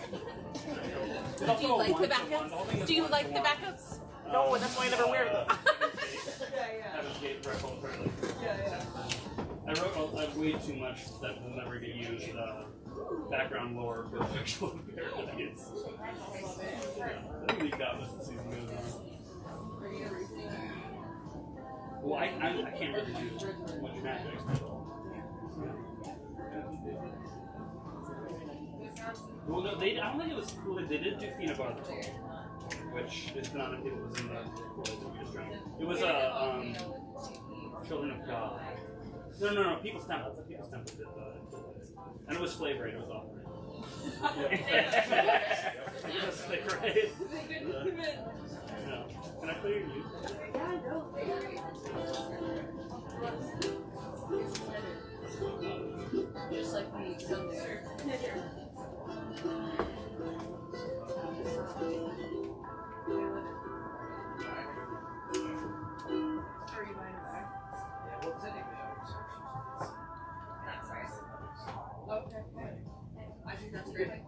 Do you like the backups? Do you like the backups? No, that's why I never wear them. Have a gate record early. Yeah. I wrote way too much that will never get used. Background lore for fictional characters. It'll leak out as the season goes on. Well, I can't really do much magic. Well, no, I don't think it was cool. They did do Phenobarbital, which is not it was in the world that we just drank. It was Children of God. No, People's Temple. People's Temple did and it was flavored. It was offering. It was flavored. No. Can I clear you? Yeah, no. Just like me, somewhere. Are you buying it back? Okay. I think that's great.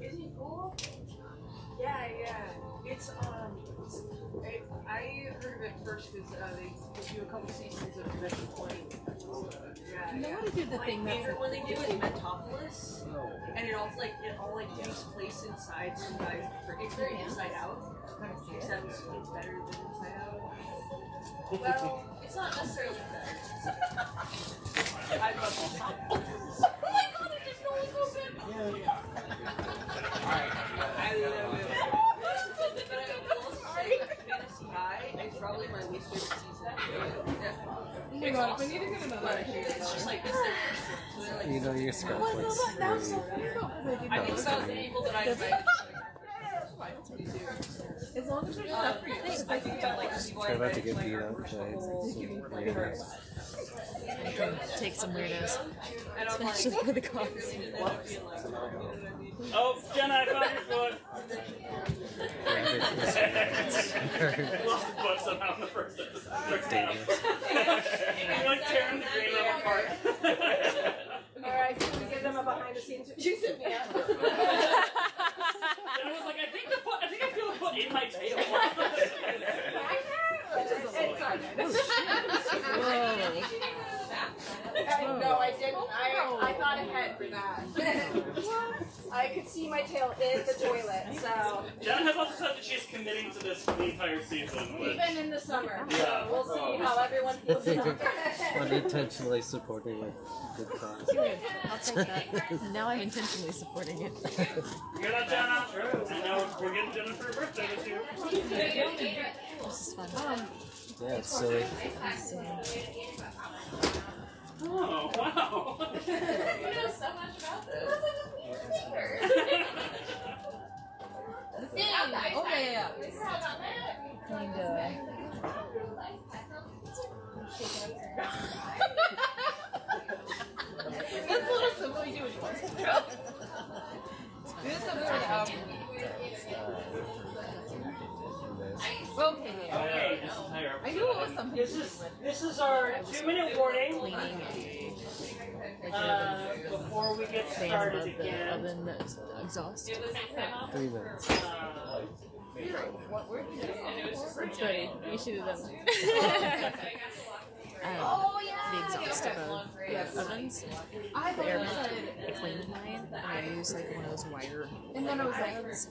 Isn't it cool? Yeah. It's I heard of it first because they do a couple seasons of Dimension 20. Yeah. You know how to do the My thing that's favorite one they do is Metropolis, and it all takes place inside some guy. It's very Inside Out, except it's better than Inside Out. Well, it's not necessarily better. I love it. Oh my god, it just always open! I love it. But I will say, Fantasy High is probably my least favorite season. Oh my god, we need to get another. But it's just like, it's their first one, so they're like, You know your scarf That was so I think about the people that I invited. As long as there's stuff for you. I think about like the people I Try not to invited get to beat like up our by weirdos. take some weirdos. And I'm like, Just for the cause. Oh, Jenna, I found your foot. Lost the foot somehow in the first episode. You're like tearing the green room apart. Alright, so we give them a behind the scenes. You sent me out. And I was like, I think I feel a foot in my tail. No, I didn't. I thought ahead for that. I could see my tail in the toilet, so. Jenna has also said that she's committing to this for the entire season. Which, Even in the summer. Yeah. So we'll see how everyone feels about it. Unintentionally supporting a good cause. I'll take that. Now I'm intentionally supporting it. you hear that, Jenna? And now we're getting Jenna for her birthday this year. This is fun. Yeah, it's silly. Oh, wow. You know so much about this. Oh, yeah. Kind of. That's a little simple. You do what you want. This is something with I This is our 2-minute warning before we get started again. Oven exhaust. 3 minutes. It's funny. You should have done the exhaust of the ovens. The air vent. I cleaned mine, and I used like one of those wire pads. And it was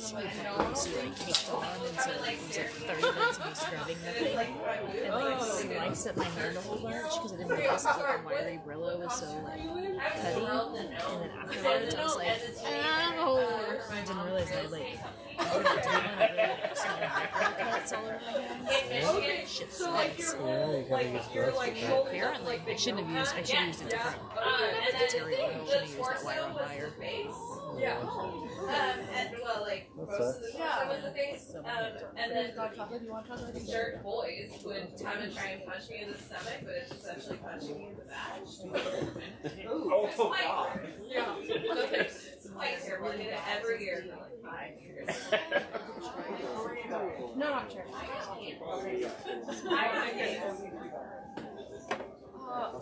super greasy, like caked on, and so it was like 30 minutes of me scrubbing the thing. And like sliced up my hair a whole bunch because I didn't realize that the wiry Brillo was so like cutty. And then afterwards I was like, ow! I didn't realize I like cuts all over my hands. Shit slides. Apparently, I should have used a different material. I should have used that wire on wire. Yeah. And well, like most of the time was the face. And then jerk boys would come and try and punch me in the stomach, but it's essentially punching me in the back. Oh, God. Yeah. It's quite terrible. I did it every year for like 5 years. No, not sure.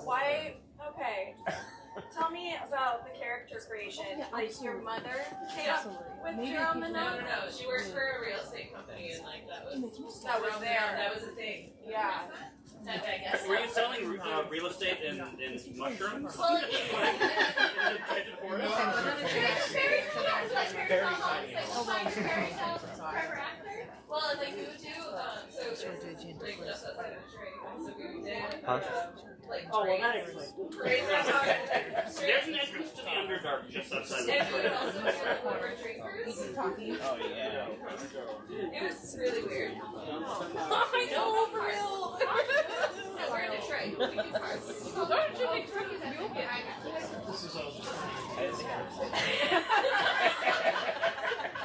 Why? Okay. Tell me about the character creation. Like your mother came up with Jerome the Gnome? No. She works for a real estate company, and like that was there. That was a thing. Yeah. I guess. Were you selling real estate in mushrooms? Well, well, like we would do, so like just outside of trade, so we did, like Oh, well, that explains. There's an entrance to the Underdark just outside of And we would the also do like water drinkers. Oh yeah. It was really weird. I know, for real. No, we're in Detroit. We do cars. Don't you think Detroit is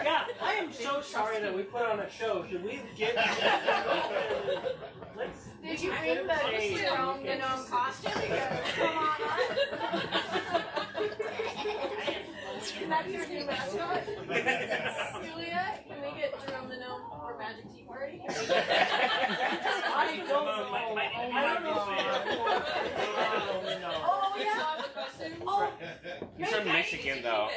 Yeah, I am so sorry that we put on a show. Should we get? Let's. Did you bring the Jerome the Gnome costume? Come on up. That's your new mascot? Julia, can we get Jerome the Gnome for Magic Tea Party? I don't know. Oh, yeah. Oh, He's from Michigan, though.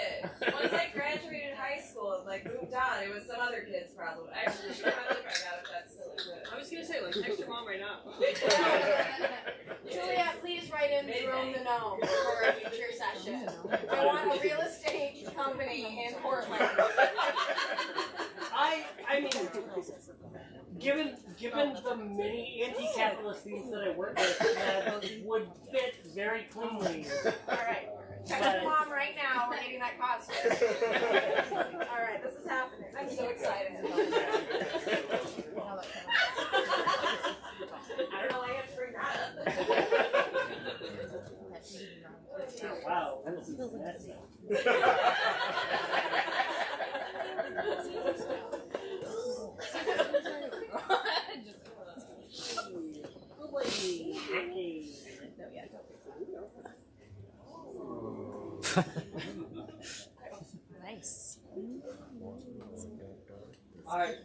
once I graduated high school and like moved on, it was some other kid's problem. I actually should probably find out if that's still exists. I was gonna say, like, text your mom right now. Julia, please write in Jerome the Gnome for a future session. I want a real estate company in Portland. I mean, given the many anti-capitalist things that I work with, that would fit very cleanly. Alright. Text your mom right now, we're getting that costume. Alright, this is happening. I'm so excited. I don't know why you have to bring that up. Wow, this is messy. Nice. Alright.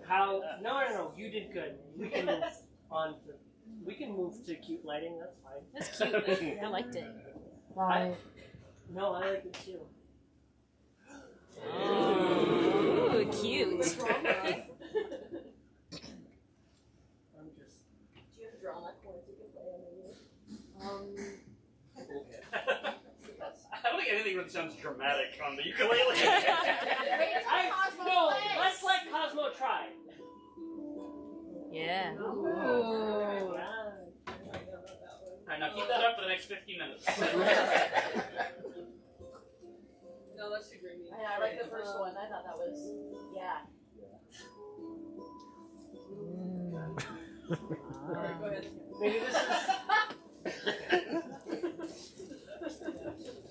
How? No. You did good. We can move on to. We can move to cute lighting. That's fine. That's cute. I liked it. No, I like it too. Ooh, cute. I'm just. Do you have a drama chords you can play on the I don't think anything really sounds dramatic on the ukulele. No, let's let Cosmo try. Yeah. Ooh. Alright, now keep that up for the next 15 minutes. No, that's too dreamy. I like the first one. I thought that was, yeah. Go ahead. Maybe this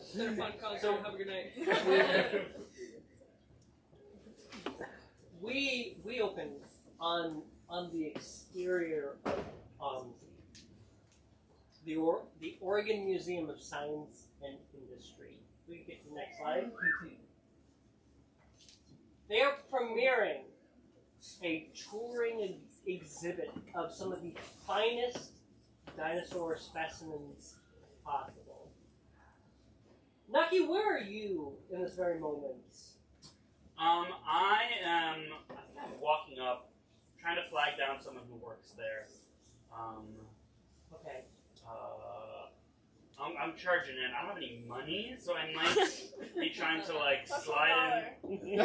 It's been a fun concert. Have a good night. we opened on the exterior of the Oregon Museum of Science and Industry. We can get to the next slide. They are premiering a touring exhibit of some of the finest dinosaur specimens possible. Nucky, where are you in this very moment? I am walking up, trying to flag down someone who works there. Okay. I'm charging in. I don't have any money, so I might be trying to like slide in. You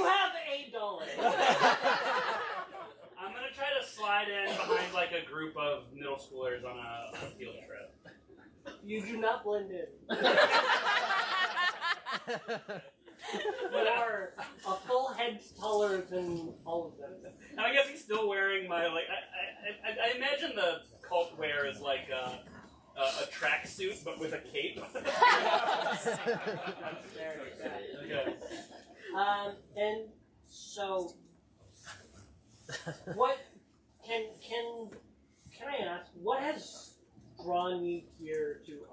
have $8. I'm gonna try to slide in behind like a group of middle schoolers on a field trip. You do not blend in. You are a full head taller than all of them. And I guess he's still wearing my like. I imagine the cult wear is like a tracksuit, but with a cape. That's very good. Okay. And so, what can I ask? What has drawn you here to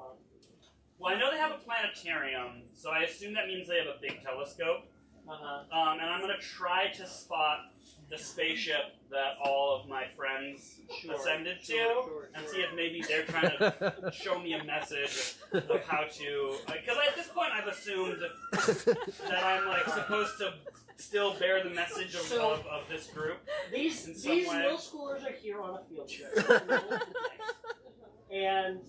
Well, I know they have a planetarium, so I assume that means they have a big telescope. And I'm gonna try to spot the spaceship that all of my friends ascended to, and see if maybe they're trying to show me a message of how to. Because at this point, I've assumed that I'm like supposed to still bear the message of this group. These middle schoolers are here on a field trip, and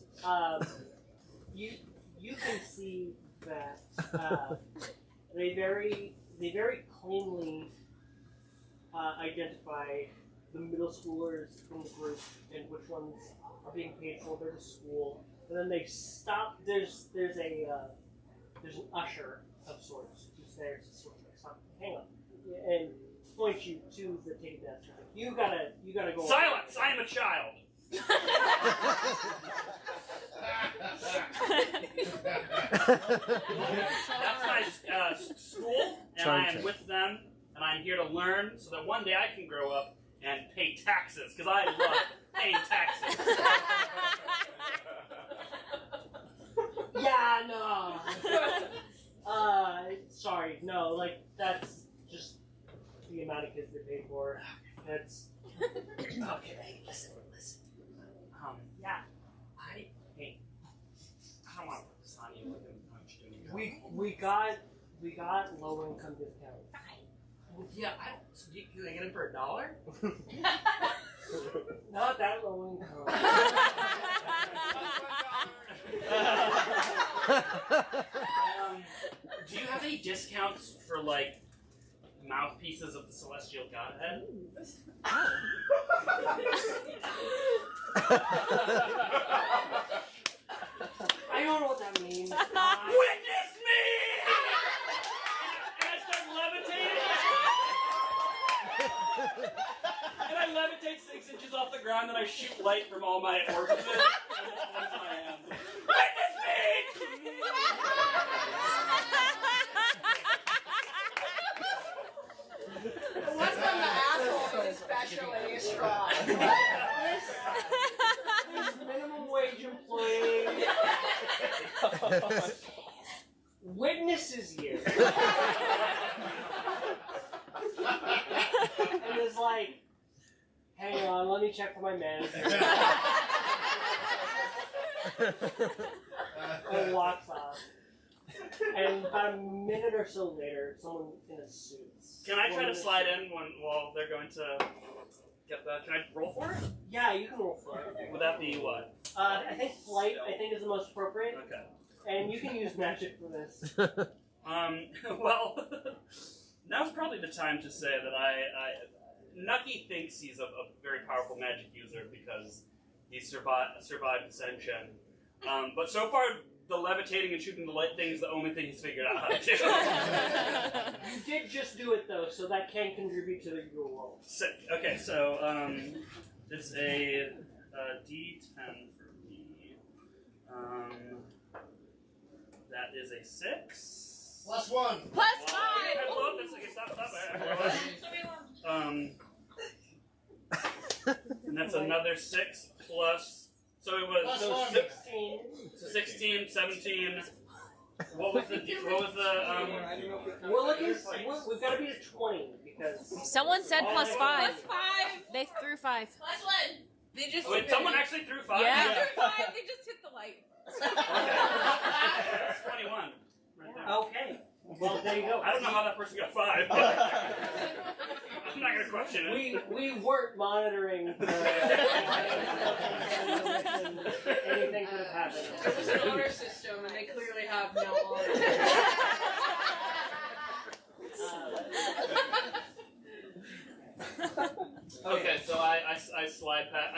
you can see that they very cleanly identify the middle schoolers in the group and which ones are being paid for their school. And then they stop. There's an usher of sorts who's there to sort of stop. Hang on, and point you to the tape desk. You gotta go. Silence! I am a child. That's my school, and I am with them, and I'm here to learn so that one day I can grow up and pay taxes, because I love paying taxes. Yeah, no. Sorry, no, like, that's just the amount of kids they pay for. That's... Okay, listen. Yeah, I don't want to put this on you. We got low income discount. Yeah, so you can get it for $1? Not that low income. Do you have any discounts for like mouthpieces of the Celestial Godhead? I don't know what that means. Witness me! And I start levitating. And I levitate 6 inches off the ground, and I shoot light from all my orifices. And it points my hands. Witness me! What's on the asshole is especially strong. This minimum wage employee witnesses you. And is like, hang on, let me check for my manager. And walks off. And about a minute or so later, someone in a suit. Can I try to slide in while they're going to get that? Can I roll for it? Yeah, you can roll for it. Would that be what? I think flight, is the most appropriate. Okay. And you can use magic for this. Well, now's probably the time to say that Nucky thinks he's a very powerful magic user because he survived Ascension. But so far, the levitating and shooting the light thing is the only thing he's figured out how to do. You did just do it though, so that can contribute to your roll. Sick. Okay, so it's a D10 for me. That is a 6. +1. +5. I blew up this. Okay, stop. And that's another 6 plus. So it was Plus 1. 16, 17, What was the We're looking. We've got to be at 20 because Someone said plus Oh, 5. Plus 5. They threw 5. Plus one. They just Wait, someone actually threw 5? Yeah. They threw 5. They just hit the light. That's 21. Right there. okay. Well, there you go. I don't know how that person got 5. I'm not going to question it. We weren't monitoring. Anything could have happened. It was an honor system, and they clearly have no honor. Okay, so I slide past.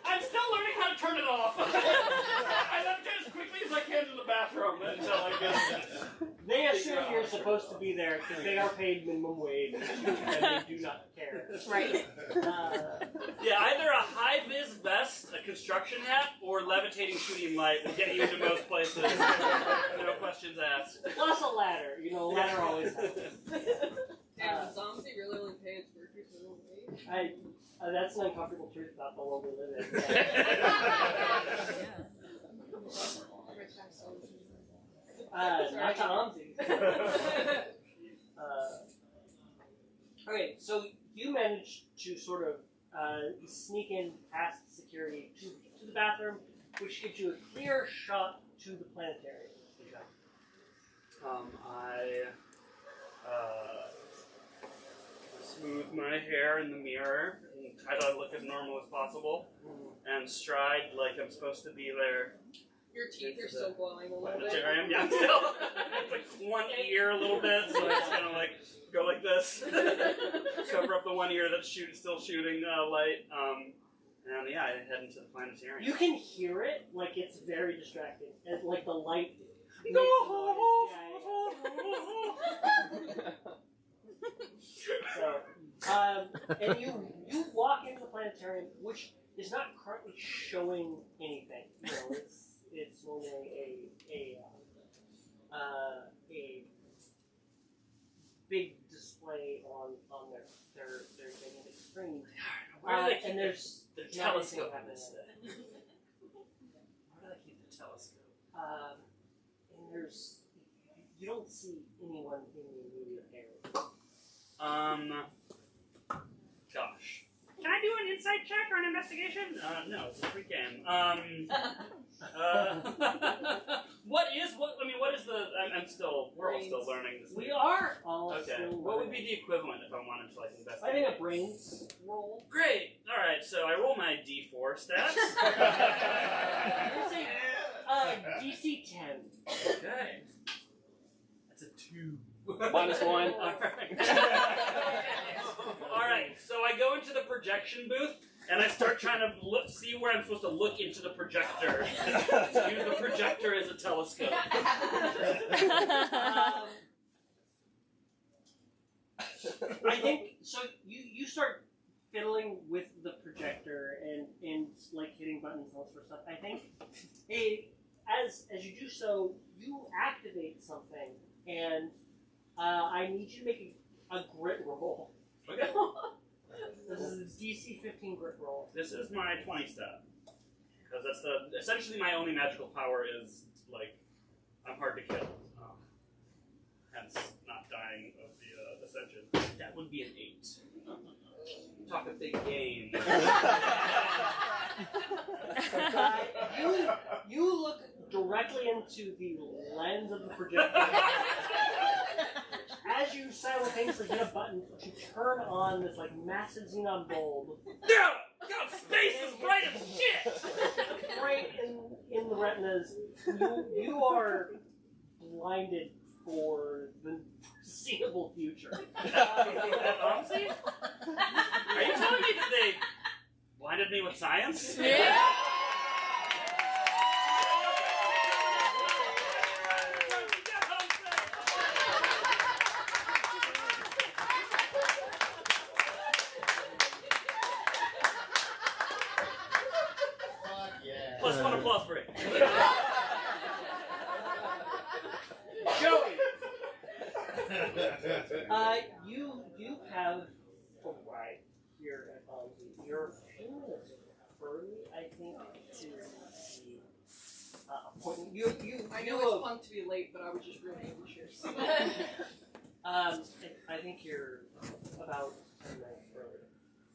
I'm still learning how to turn it off. I left it as quickly as I can to the bathroom until I get it. They assume you're supposed to be there because they are paid minimum wage and they do not care. Right. Yeah, either a high vis vest, a construction hat, or levitating shooting light will get you into most places. No questions asked. Plus a ladder. You know, a ladder always helps. Damn, does Zomsy really only pay its workers minimum wage? That's an uncomfortable truth about the world we live in. Not to Omzi. Okay, so you managed to sort of sneak in past security to the bathroom, which gives you a clear shot to the planetarium. I smooth my hair in the mirror and try to look as normal as possible, and stride like I'm supposed to be there. Your teeth are still glowing a little bit. Planetarium, yeah, still. It's like one ear a little bit, so I just kind of like go like this, cover up the one ear that's still shooting light, and yeah, I head into the planetarium. You can hear it, like it's very distracting, and like the light. No! So, and you walk into the planetarium, which is not currently showing anything. You know, it's only a big display on their gigantic screen. Where do they keep and there's the not telescope anything in this thing? Where do they keep the telescope? And there's you don't see anyone in the immediate area. Gosh. Can I do an insight check or an investigation? No, it's a free game. What is the, we're all still learning this. We are all Okay. still What would be learning. the equivalent if I wanted to, like, investigate? I think a brains roll. Great! Alright, so I roll my D4 stats. DC 10. Okay. That's a 2. -1. Alright, so I go into the projection booth and I start trying to see where I'm supposed to look into the projector. Use the projector as a telescope. I think so. You start fiddling with the projector and like hitting buttons and all sorts of stuff. I think as you do so, you activate something, and I need you to make a grit roll. Okay. This is a DC 15 grit roll. This is my 20 stat. Because that's essentially my only magical power is, like, I'm hard to kill. Hence, not dying of the ascension. That would be an 8. Talk a big game. You look directly into the lens of the projector. As you simultaneously hit a button to turn on this like massive xenon bulb. Yeah! God, space is bright as shit! Right in the retinas, you are blinded for the foreseeable future. Honestly? Are you telling me that they blinded me with science? Yeah. Plus 1 applause break. Joey! You have arrived here at Bonzi. You're a few minutes early. point. I know it's fun to be late, but I was just really anxious. I think you're about 10 minutes early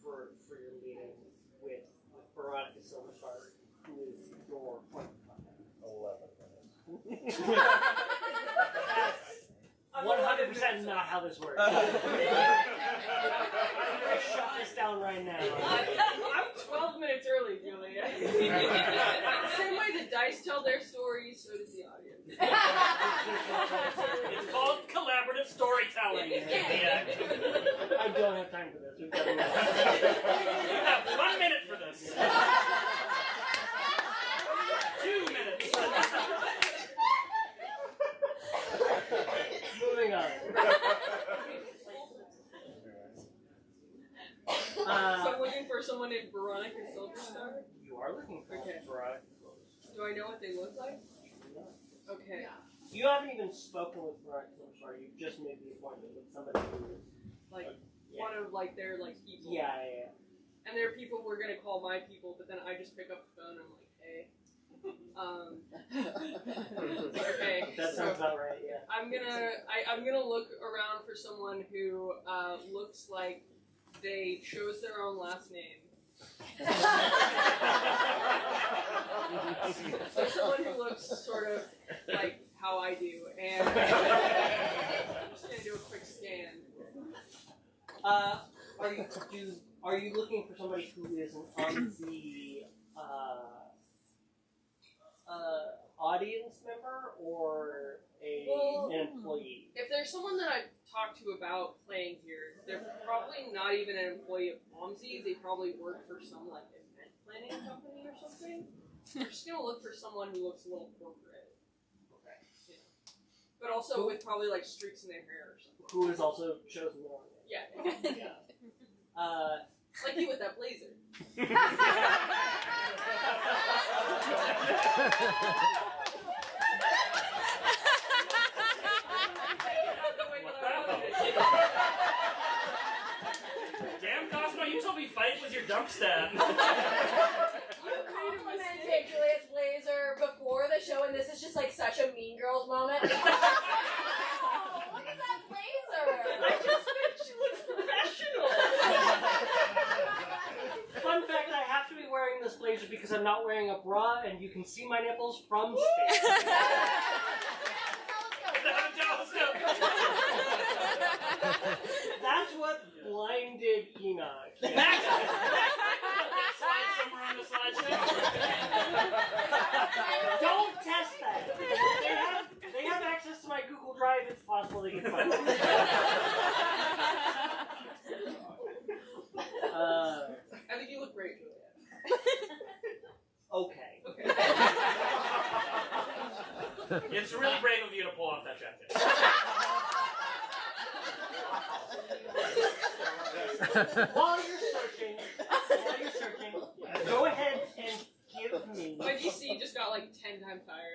for your meeting with Veronica Silverstar, who is your point of contact. 11 minutes. That's 100% not how this works. I'm gonna shut this down right now. I'm 12 minutes early, Julia. Same way the dice tell their stories, so does the audience. It's called collaborative storytelling. Yeah. I don't have time for this. We've got You have 1 minute for this. 2 minutes. Moving on. So I'm looking for someone named Veronica Silverstar. You are looking for Veronica. Do I know what they look like? Okay. You haven't even spoken with Veronica Silverstar. You've just made the appointment with somebody who is Like one of like their like people. Yeah. And they're people we're gonna call my people, but then I just pick up the phone and I'm like, hey. Okay. That sounds about right. Yeah. I'm gonna look around for someone who looks like they chose their own last name. So someone who looks sort of like how I do, and I'm just gonna do a quick scan. Are you looking for somebody who is on the audience member or an employee? If there's someone that I've talked to about playing here, they're probably not even an employee of OMSI. They probably work for some like event planning company or something. I'm just gonna look for someone who looks a little corporate. Okay. Yeah. But also with probably like streaks in their hair or something. Who is also chosen their own name? Yeah. Yeah. Like you with that blazer. Damn, Cosmo, you told me fight was your dump stat. You complimented Juliet's blazer before the show, and this is just like such a Mean Girls moment. Like, wow, look at that blazer! I just think she looks professional. Fun fact, I have to be wearing this blazer because I'm not wearing a bra and you can see my nipples from space. That's what blinded Enoch. Don't test that. They have access to my Google Drive. It's possible they can find it. I think you look great, Juliet. Okay. It's really brave of you to pull off that jacket. While you're searching, go ahead and give me. My DC just got like 10 times higher.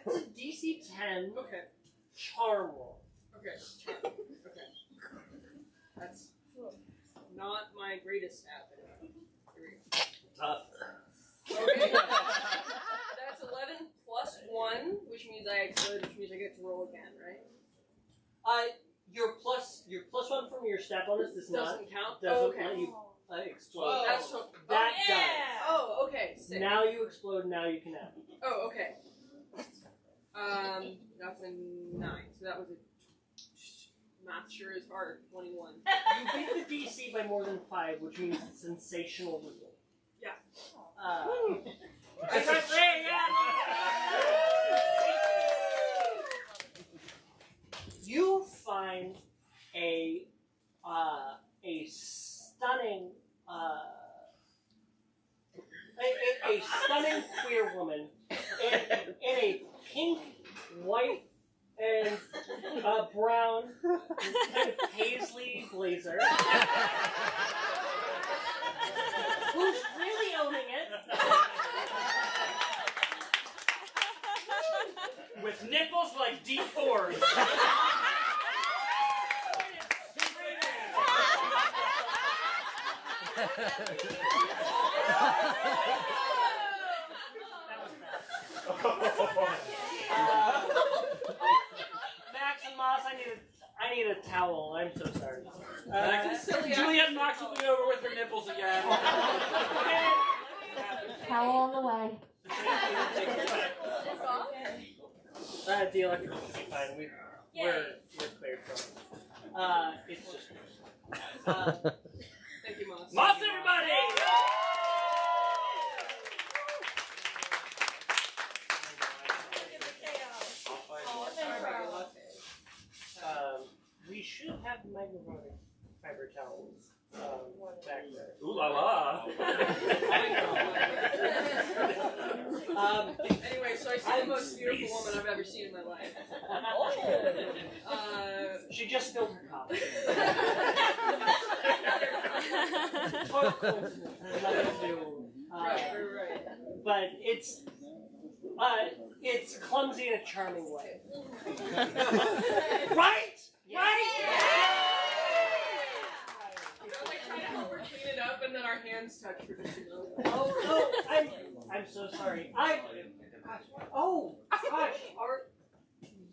It's a DC 10 Okay. charm roll. Okay. Okay. That's not my greatest stat. But here we go. Tough. Okay. That's 11 plus 1, which means I explode, which means I get to roll again, right? Your plus one from your stat bonus does not Doesn't count? doesn't Okay. let you explode. That's so, That Oh, okay. Sick. Now you explode. Now you can have. Oh, okay. That's a 9. So that was a math sure is hard. 21. You beat the DC by more than 5, which means sensational result. Yeah. That's what I'm saying. Yeah. You find a stunning a stunning queer woman in a pink, white, and brown kind of paisley blazer, who's really owning it. With nipples like D4s. Max and Moss, I need a towel. I'm so sorry. Juliet and Max will be over with her nipples again. Towel on the way. The electrical should be fine. We're cleared from it. It's just. Thank you, Moss. Moss, everybody! We should have microfiber towels back there. Ooh la la. Anyway, so I see the most beautiful woman I've ever seen in my life. She just spilled her coffee. Right. But it's clumsy in a charming way. Right? Right? Like trying to help her clean it up, and then our hands touch for just a moment. Oh, I'm so sorry. Gosh,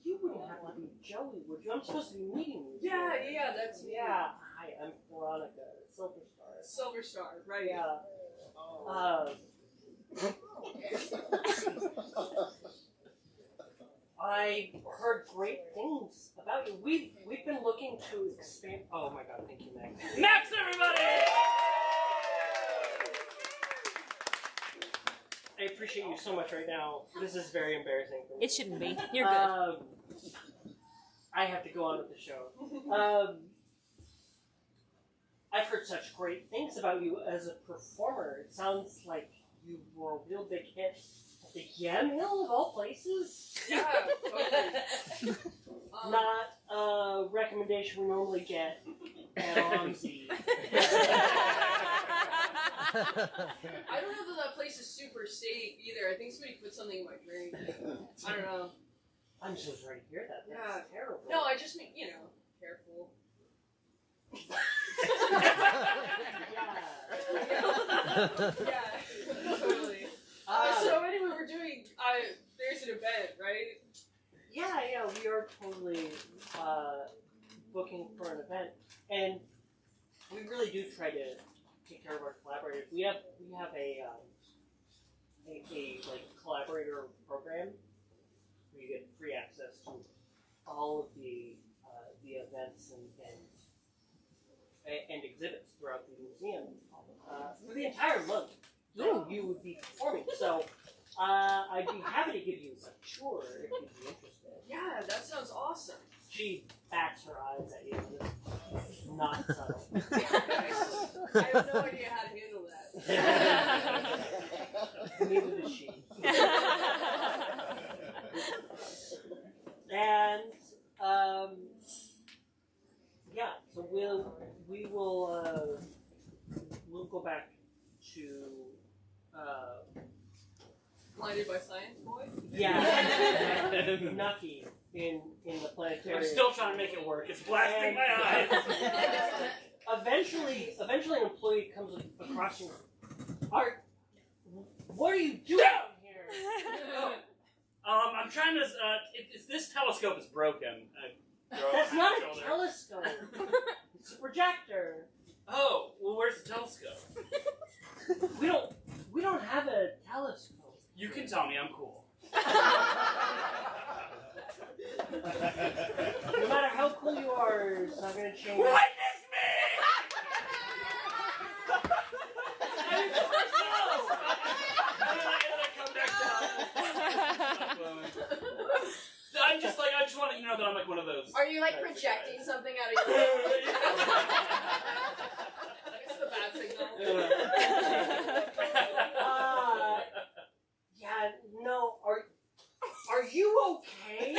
you wouldn't have to be Joey, would you? I'm supposed to be meeting you. Yeah, that's me. Yeah. Hi, I'm Veronica, Silver Star. Silver Star, right? Yeah. I heard great things about you. We've been looking to expand. Oh my God! Thank you, Max. Max, everybody! I appreciate you so much right now. This is very embarrassing for me. It shouldn't be. You're good. I have to go on with the show. I've heard such great things about you as a performer. It sounds like you were a real big hit at the Yamhill of all places. Yeah, totally. Not a recommendation we normally get at OMZ. I don't know that place is super safe either. I think somebody put something in my drink. I don't know. I'm so sorry to hear that. That's terrible. No, I just mean, careful. Yeah, totally. So anyway, we're doing, there's an event, right? Yeah, we are totally booking for an event, and we really do try to take care of our collaborators. We have a collaborator program where you get free access to all of the events and exhibits throughout the museum for the entire month. You would be performing, so I'd be happy to give you a tour if you'd be interested. Yeah, that sounds awesome. She bats her eyes at you, just not subtle. I have no idea how to handle that. Neither does she. And so we'll go back to Blinded by Science Boy? Nucky in the planetarium. I'm still trying to make it work. It's blasting my eyes. Eventually an employee comes across you. Art, what are you doing here? I'm trying to. This telescope is broken. That's not a telescope. It's a projector. Oh, well, where's the telescope? We don't have a telescope. You can tell me. I'm cool. No matter how cool you are, it's not going to change. Witness me! I just want you to know that I'm like one of those. Are you like projecting something out of your head? It's the bad signal. Are you okay?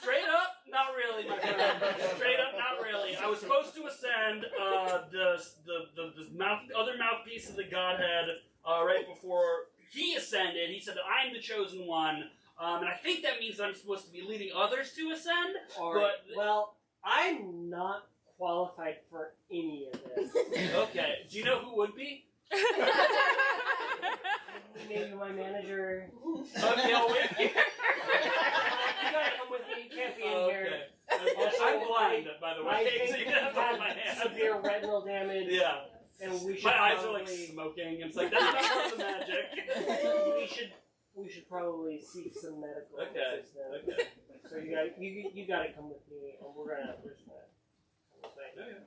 Straight up, not really, my friend. Straight up, not really. I was supposed to ascend the other mouthpiece of the Godhead right before he ascended. He said that I'm the chosen one, and I think that means that I'm supposed to be leading others to ascend. Well, I'm not qualified for any of this. Okay. Do you know who would be? maybe my manager. Okay, I'll wait here. You gotta come with me. You can't be in here. Also, I'm blind, by the I way, think so you you have to hold have my hand. severe retinal damage. Yeah. And we should My eyes are probably, like smoking. It's like, that's not the magic. we should probably seek some medical Okay. assistance. Okay. So you gotta come with me, and we're gonna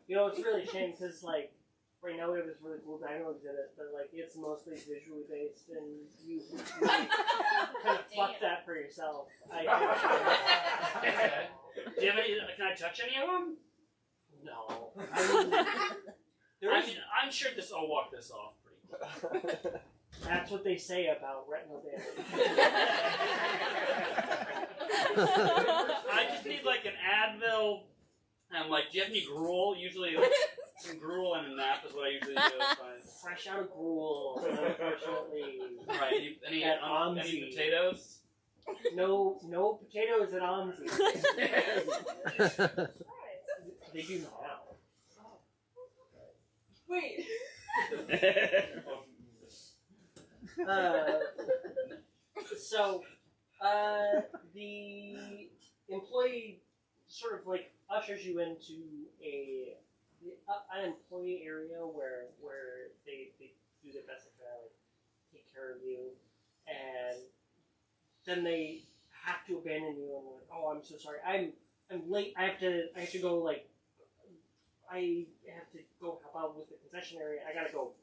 You know, it's really a shame because like right now we have this really cool dino exhibit, but like it's mostly visually based, and you kind of fucked that for yourself. Do you have any? Can I touch any of them? No. I'm sure I'll walk this off pretty quick. That's what they say about retinal damage. I just need like an Advil, and like, do you have any gruel? Usually, like, some gruel and a nap is what I usually do. Fresh out of gruel, unfortunately. Right. Any Omzi. potatoes? No potatoes at Omzi. They do now. Wait. The employee sort of like ushers you into an employee area where they do their best to kind of like take care of you, and then they have to abandon you and like, oh, I'm so sorry, I'm late. I have to go like. I have to go help out with the concession area. I gotta go.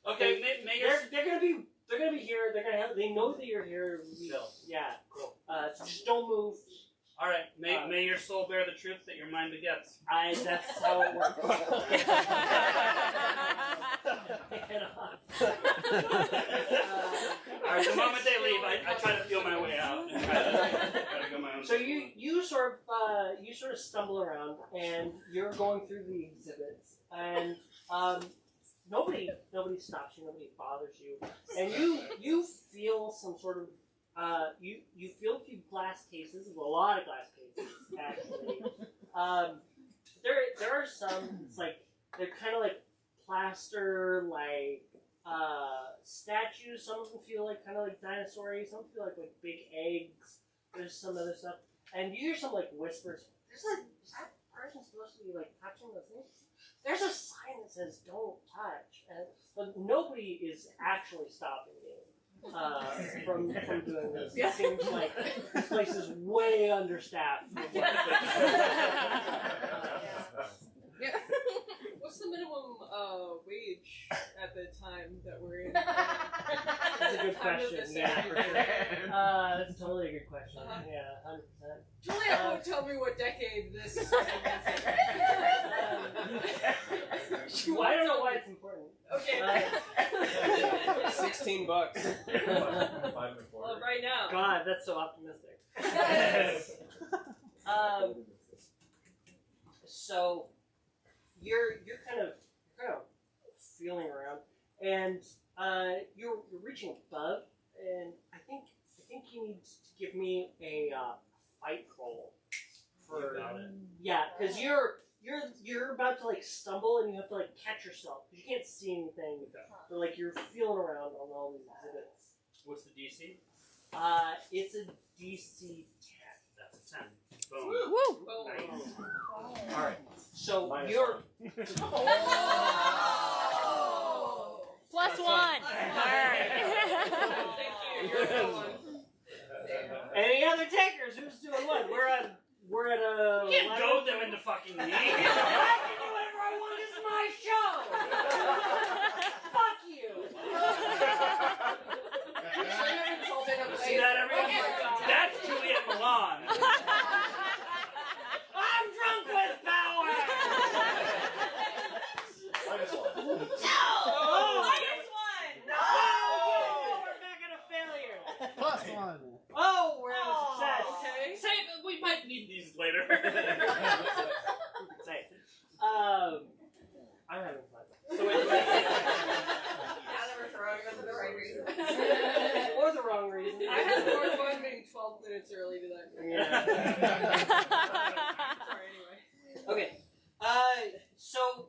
Okay, they're gonna be here. They know that you're here. Chill. Yeah. Cool. So just don't move. All right. May your soul bear the truth that your mind begets. That's how it works. All right. The moment they leave, I try to feel my way out and try to go my own. So you sort of stumble around, and you're going through the exhibits, and nobody stops you, nobody bothers you, and you feel some sort of you feel a few glass cases, a lot of glass cases actually. There are some. It's like they're kind of like plaster, like statues. Some of them feel like kind of like dinosaur-y. Some feel like big eggs. There's some other stuff, and you hear some like whispers. There's like, is that person supposed to be like touching those things? There's a sign that says "Don't touch," but nobody is actually stopping you from doing this. It seems like this place is way understaffed. What's the minimum wage at the time that we're in? That's a good question. Yeah, for sure. That's totally a good question. Yeah, 100%. Julia won't tell me what decade this is. Well, I don't know why it's important. Okay. $16. Well, right now. God, that's so optimistic. So you're kind of feeling around, and you're reaching above, and I think you need to give me a fight roll for because you're about to like stumble, and you have to like catch yourself because you can't see anything, but like you're feeling around on all these exhibits. What's the DC? It's a DC 10. That's a 10. Boom. Woo! Nice. All right. So Minus you're. +1. Alright. Thank you. You're the one. Any other takers? Who's doing what? We're at a. You can't goad them into fucking me. I can do whatever I want. This is my show. Fuck you. See that, everyone? That's Juliet Milan. I'm drunk with power. -1. No, we're back at a failure. +1. Oh, we're at a success. Okay. Say we might need these later. Say it. I'm having fun. So wait, Now that we're throwing them for the right reason. Or the wrong reason. I had more fun being 12 minutes early to that. Yeah. Sorry, anyway. Okay. So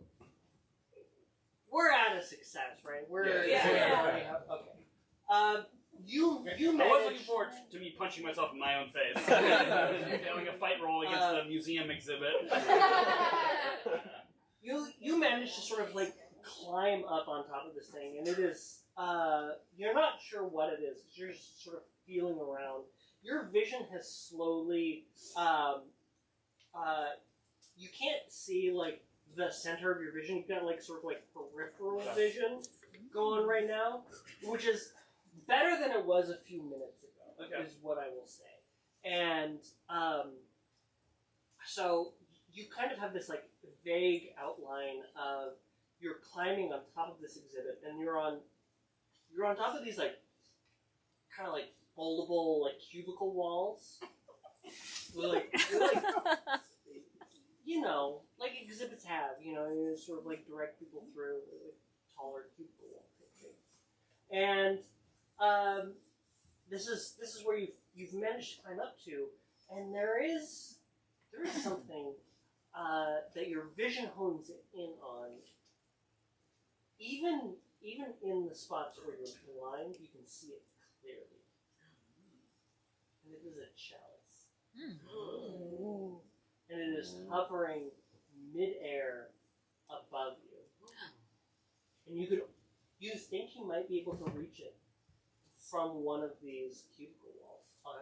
we're at a success, right? We're Yeah. okay. You I was looking managed. forward to me punching myself in my own face. Failing a fight roll against the museum exhibit. You managed to sort of like climb up on top of this thing, and it is you're not sure what it is. You're just sort of feeling around. Your vision has slowly you can't see like the center of your vision. You've got like sort of like peripheral vision going right now, which is better than it was a few minutes ago. Okay. Is what I will say. And so you kind of have this like vague outline of you're climbing on top of this exhibit, and you're on top of these like kind of like foldable like cubicle walls. Like you know, like exhibits have, you know, you sort of like direct people through like taller cubicle wall things. And this is where you've managed to climb up to, and there is something that your vision hones in on. Even in the spots where you're blind, you can see it clearly. And it is a chalice. And it is hovering mid-air above you. And you think you might be able to reach it from one of these cubicle walls, on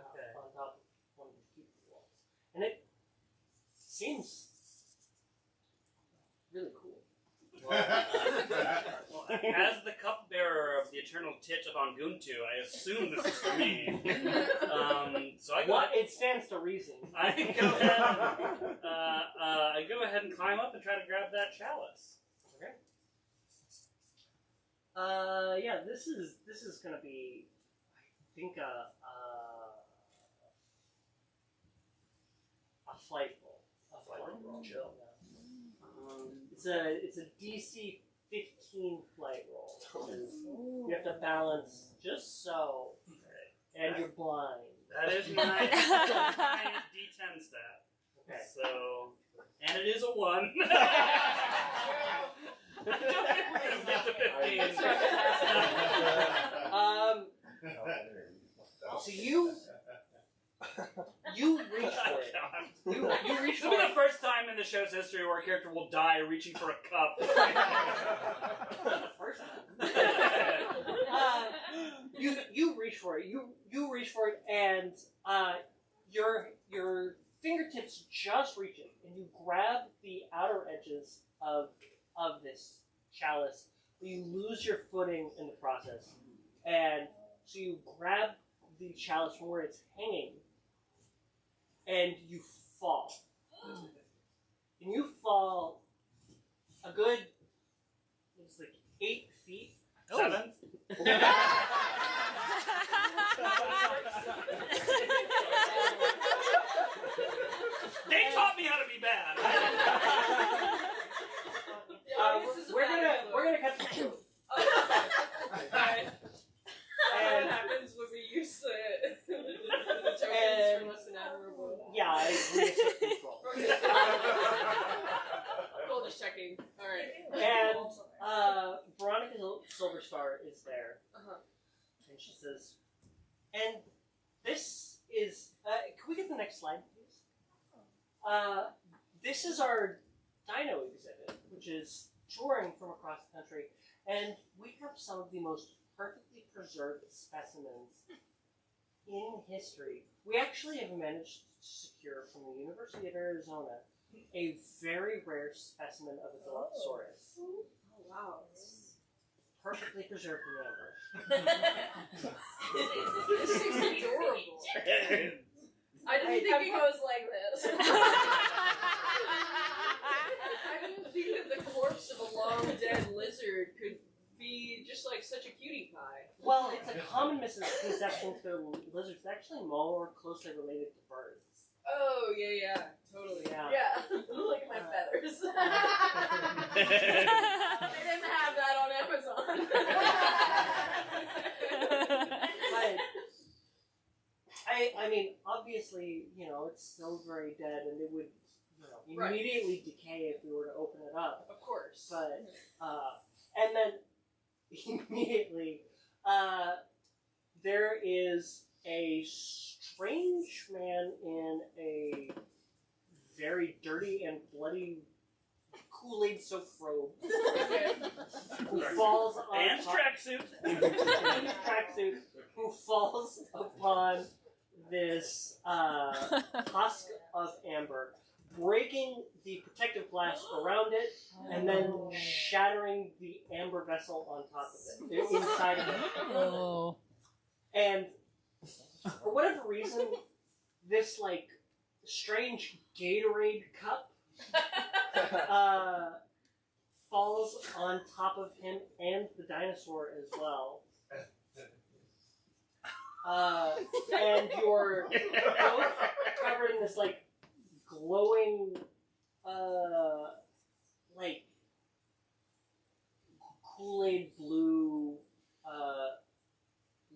top of one of these cubicle walls. And it seems really cool. Well, as the cupbearer of the eternal tit of Anguntu, I assume this is for me. So I go. What? It stands to reason. I go ahead and climb up and try to grab that chalice. Okay. Yeah. This is gonna be, I think, a flight roll. A flight roll. Chill. It's a DC 15 flight roll. You have to balance just so, and you're blind. That is my giant D10 stat. Okay. So, and it is a 1. We're gonna get to 15. So you reach for it. You reach This for will be it. the first time in the show's history where a character will die reaching for a cup. First time. You reach for it. You reach for it, and your fingertips just reach it, and you grab the outer edges of this chalice. But you lose your footing in the process, and so you grab the chalice from where it's hanging, and you fall. And you fall a good, it's like 8 feet. 7? They taught me how to be bad. We're gonna cut to 2. What happens when we use the tokens from less than admirable? Yeah, I reassert control. Cool, just checking. Alright. And Veronica Silverstar is there, and she says, "And this is. Can we get the next slide, please? This is our dino exhibit, which is touring from across the country, and we have some of the most perfectly preserved specimens in history. We actually have managed to secure from the University of Arizona a very rare specimen of a Dilophosaurus. Oh, wow. perfectly preserved in the universe. This thing's adorable. I didn't think it goes like this. I didn't think that the corpse of a long dead lizard could be just like such a cutie pie. Well, it's a common misconception to lizards. They're actually more closely related to birds. Oh, yeah, totally. Yeah. Yeah, look at my feathers. They didn't have that on Amazon. I mean, obviously, you know, it's still very dead, and it would, you know, immediately decay if we were to open it up. Of course. But, and then, immediately, there is a strange man in a very dirty and bloody Kool-Aid soaked robe who falls on And top- tracksuit. tracksuit who falls upon this husk of amber, breaking the protective glass around it, and then shattering the amber vessel on top of it, inside of it. Oh. And for whatever reason, this like strange Gatorade cup falls on top of him and the dinosaur as well. And you're both covered in this like glowing, like Kool-Aid blue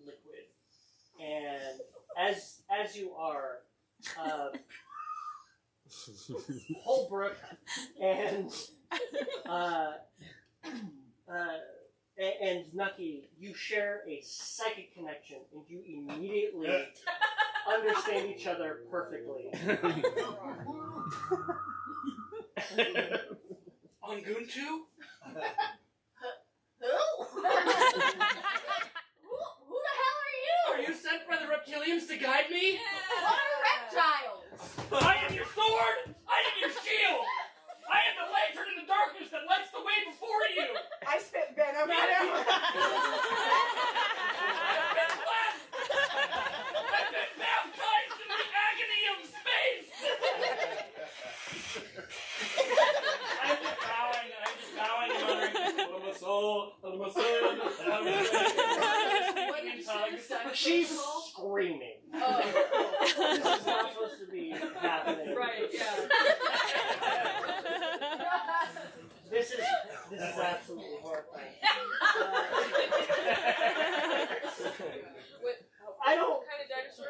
liquid, and as you are, Holbrook and Nucky, you share a psychic connection, and you immediately understand each other perfectly. Onguntu? Who the hell are you? Are you sent by the reptilians to guide me? What are reptiles? I am your sword! I am your shield! I am the lantern in the darkness that lights the way before you! I spit venom at him. I've been blessed! I've been baptized in the agony of space! I'm just bowing and muttering, I'm a soul, I'm a son, I'm a What did you say? She's screaming. Oh. This is not supposed to be happening. Right, yeah. This is absolutely horrifying. I don't. What kind of dinosaur?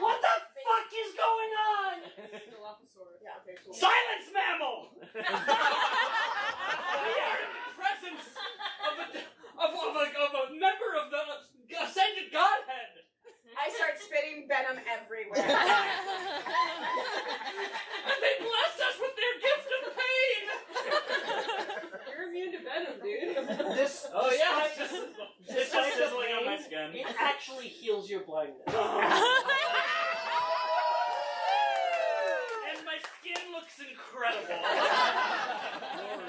What the fuck is going on? Dilophosaurus. Yeah, okay, cool. Silence, mammal! We are in the presence of a member of the ascended Godhead! I start spitting venom everywhere. And they blessed us with their gift of pain! You're immune to venom, dude. This. Oh yeah, it's This just sizzling on my skin. It actually heals your blindness. And my skin looks incredible.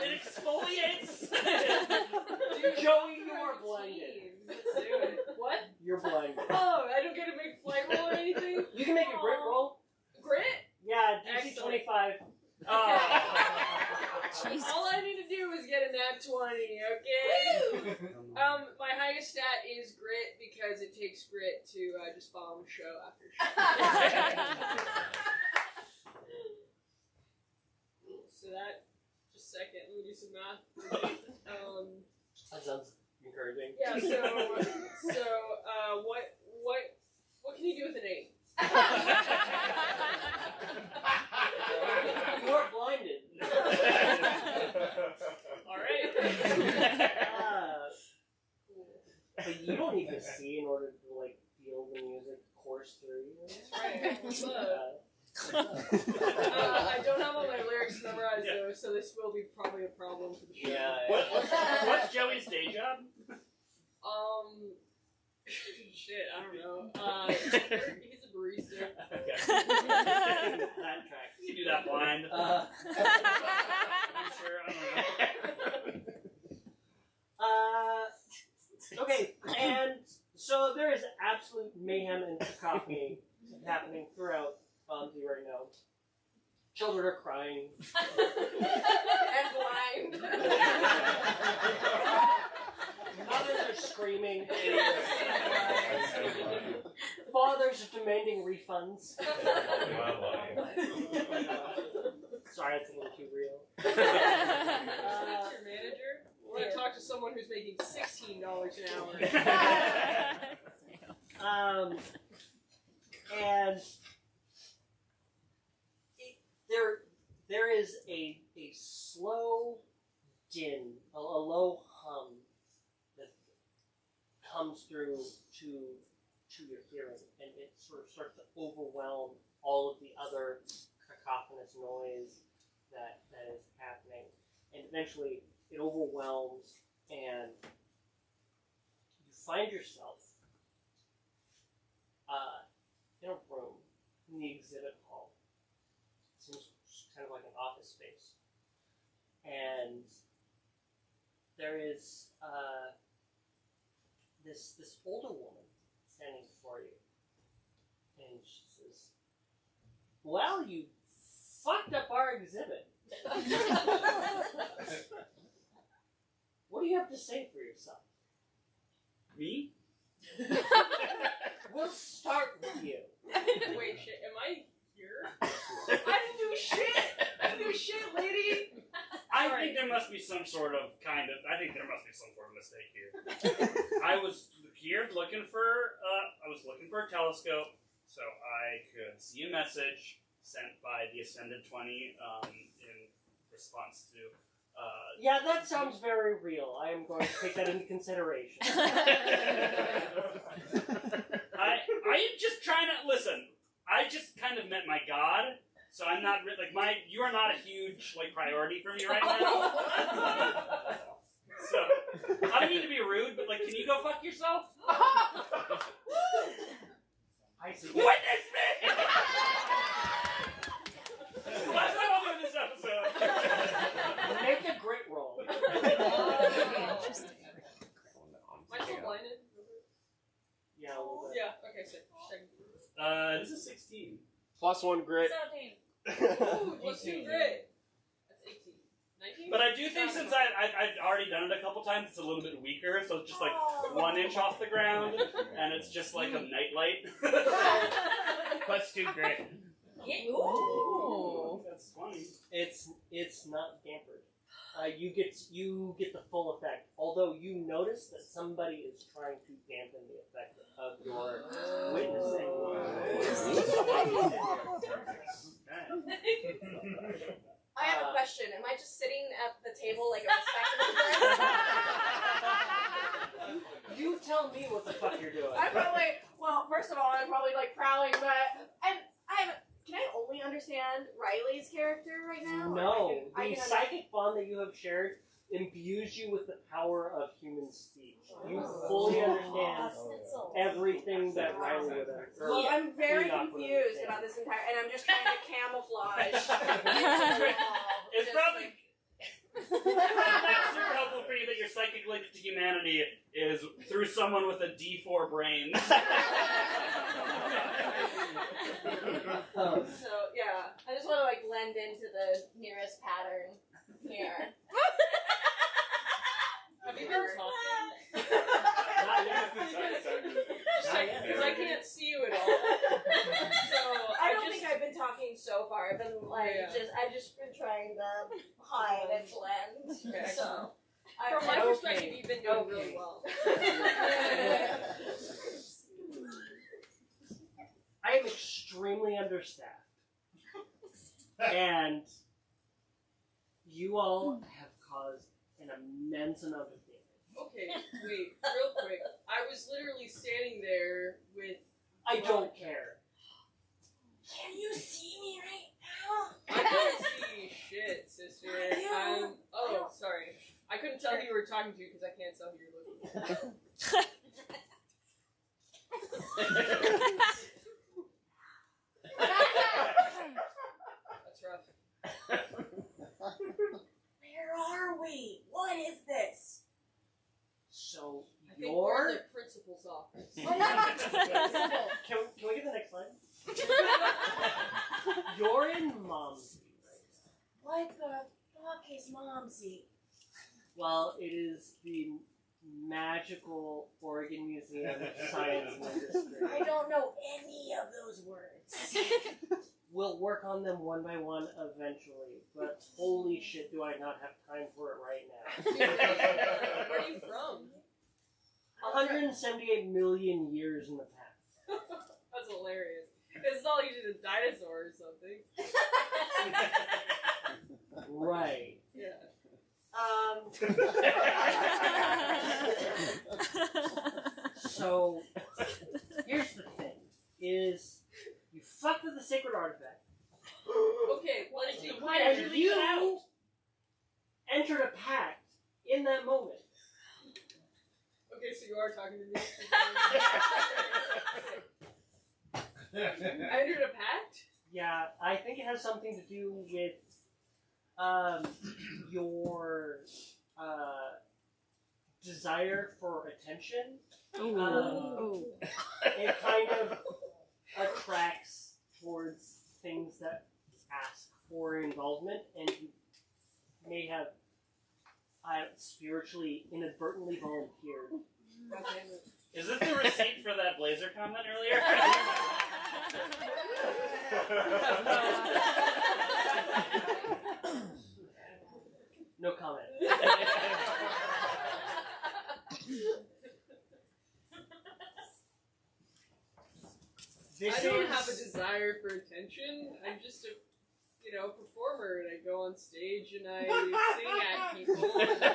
It exfoliates. Dude, Joey, you are blinded. Let's do it. What? You're blinded. Oh, I don't get to make flight roll or anything? You can make a grit roll. Grit? Yeah, DC Excellent. 25. Oh. All I need to do is get a nat 20, okay? My highest stat is grit because it takes grit to just bomb show after show. So that, just a second, let me do some math. That sounds encouraging. Yeah, so what can you do with an 8? You are blinded. Alright. But you don't need to see in order to like feel the music course through you. That's right. I don't have all my lyrics memorized though, so this will be probably a problem for the show. Yeah. What's Joey's day job? Shit, I don't know. He's a barista. Okay. That tracks. You do that blind. I'm sure, I don't know. Okay, and so there is absolute mayhem and cacophony happening throughout Fonzie right now. Children are crying. And blind. Mothers are screaming. Fathers are demanding refunds. Sorry, that's a little too real. Your manager? I want to talk to someone who's making $16 an hour. And there is a slow din, a low hum that comes through to your hearing, and it sort of starts to overwhelm all of the other cacophonous noise that is happening, and eventually it overwhelms, and you find yourself in a room in the exhibit hall. It seems kind of like an office space, and there is this older woman standing before you, and she says, "Well, you fucked up our exhibit. What do you have to say for yourself?" Me? We'll start with you. Wait, shit, am I here? I didn't do shit! I didn't do shit, lady! I think there must be some sort of mistake here. I was here looking for a telescope so I could see a message sent by the Ascended 20 in response to Yeah, that sounds very real. I am going to take that into consideration. I am just trying to listen. I just kind of met my god, so I'm not you are not a huge priority for me right now. So I don't mean to be rude, but can you go fuck yourself? I see. Witness me! That's what I'll do in this episode. Make a grit roll. Interesting. Am I still blinded? Yeah, a little bit. Yeah, okay, sick. This is 16. +1 grit. 17. Ooh, plus 2 grit. That's 18. 19? But I do think since I've already done it a couple times, it's a little bit weaker, so it's just 1 inch off the ground, and it's just like a nightlight. +2 grit. Ooh. That's funny. It's not dampered. You get the full effect. Although you notice that somebody is trying to dampen the effect of your witnessing. I have a question. Am I just sitting at the table like a respectable person? You tell me what the fuck you're doing. I'm probably, well, first of all, I'm probably prowling, but can I only understand Riley's character right now? No, I the can psychic bond that you have shared imbues you with the power of human speech. You fully understand everything that Riley would have. Well, I'm very not confused understand. about this entire, and I'm just trying to camouflage. It's probably not super helpful for you that your psychic link to humanity is through someone with a D4 brain. So yeah, I just want to blend into the nearest pattern here. Have you been talking? Not yet. Because I can't see you at all. So I don't think I've been talking so far. I've been I've just been trying to hide and blend. Okay. So from my Okay. perspective, you've been doing really well. I am extremely understaffed. And you all have caused an immense amount of damage. Okay, wait, real quick. I was literally standing there with. I don't care. Can you see me right now? I couldn't see shit, sister. Oh, sorry. I couldn't tell who you were talking to because I can't tell who you're looking at. That's rough. Where are we? What is this? So I think we're you're. in the principal's office. Can we get the next slide? You're in Momsy right What the fuck is Momsy? now. Well, it is the magical Oregon Museum of Science and Industry. I don't know any of those words. We'll work on them one by one eventually, but holy shit, do I not have time for it right now. Where are you from? 178 million years in the past. That's hilarious. It's not like you did a dinosaur or something. Right. Yeah. entered a pact in that moment. Okay, so you are talking to me. I entered a pact? Yeah, I think it has something to do with your desire for attention. It kind of attracts towards things that ask for involvement, and you may have spiritually inadvertently volunteered. Is this the receipt for that Blazer comment earlier? No comment. I don't have a desire for attention. I'm just a, performer, and I go on stage and I sing at people and I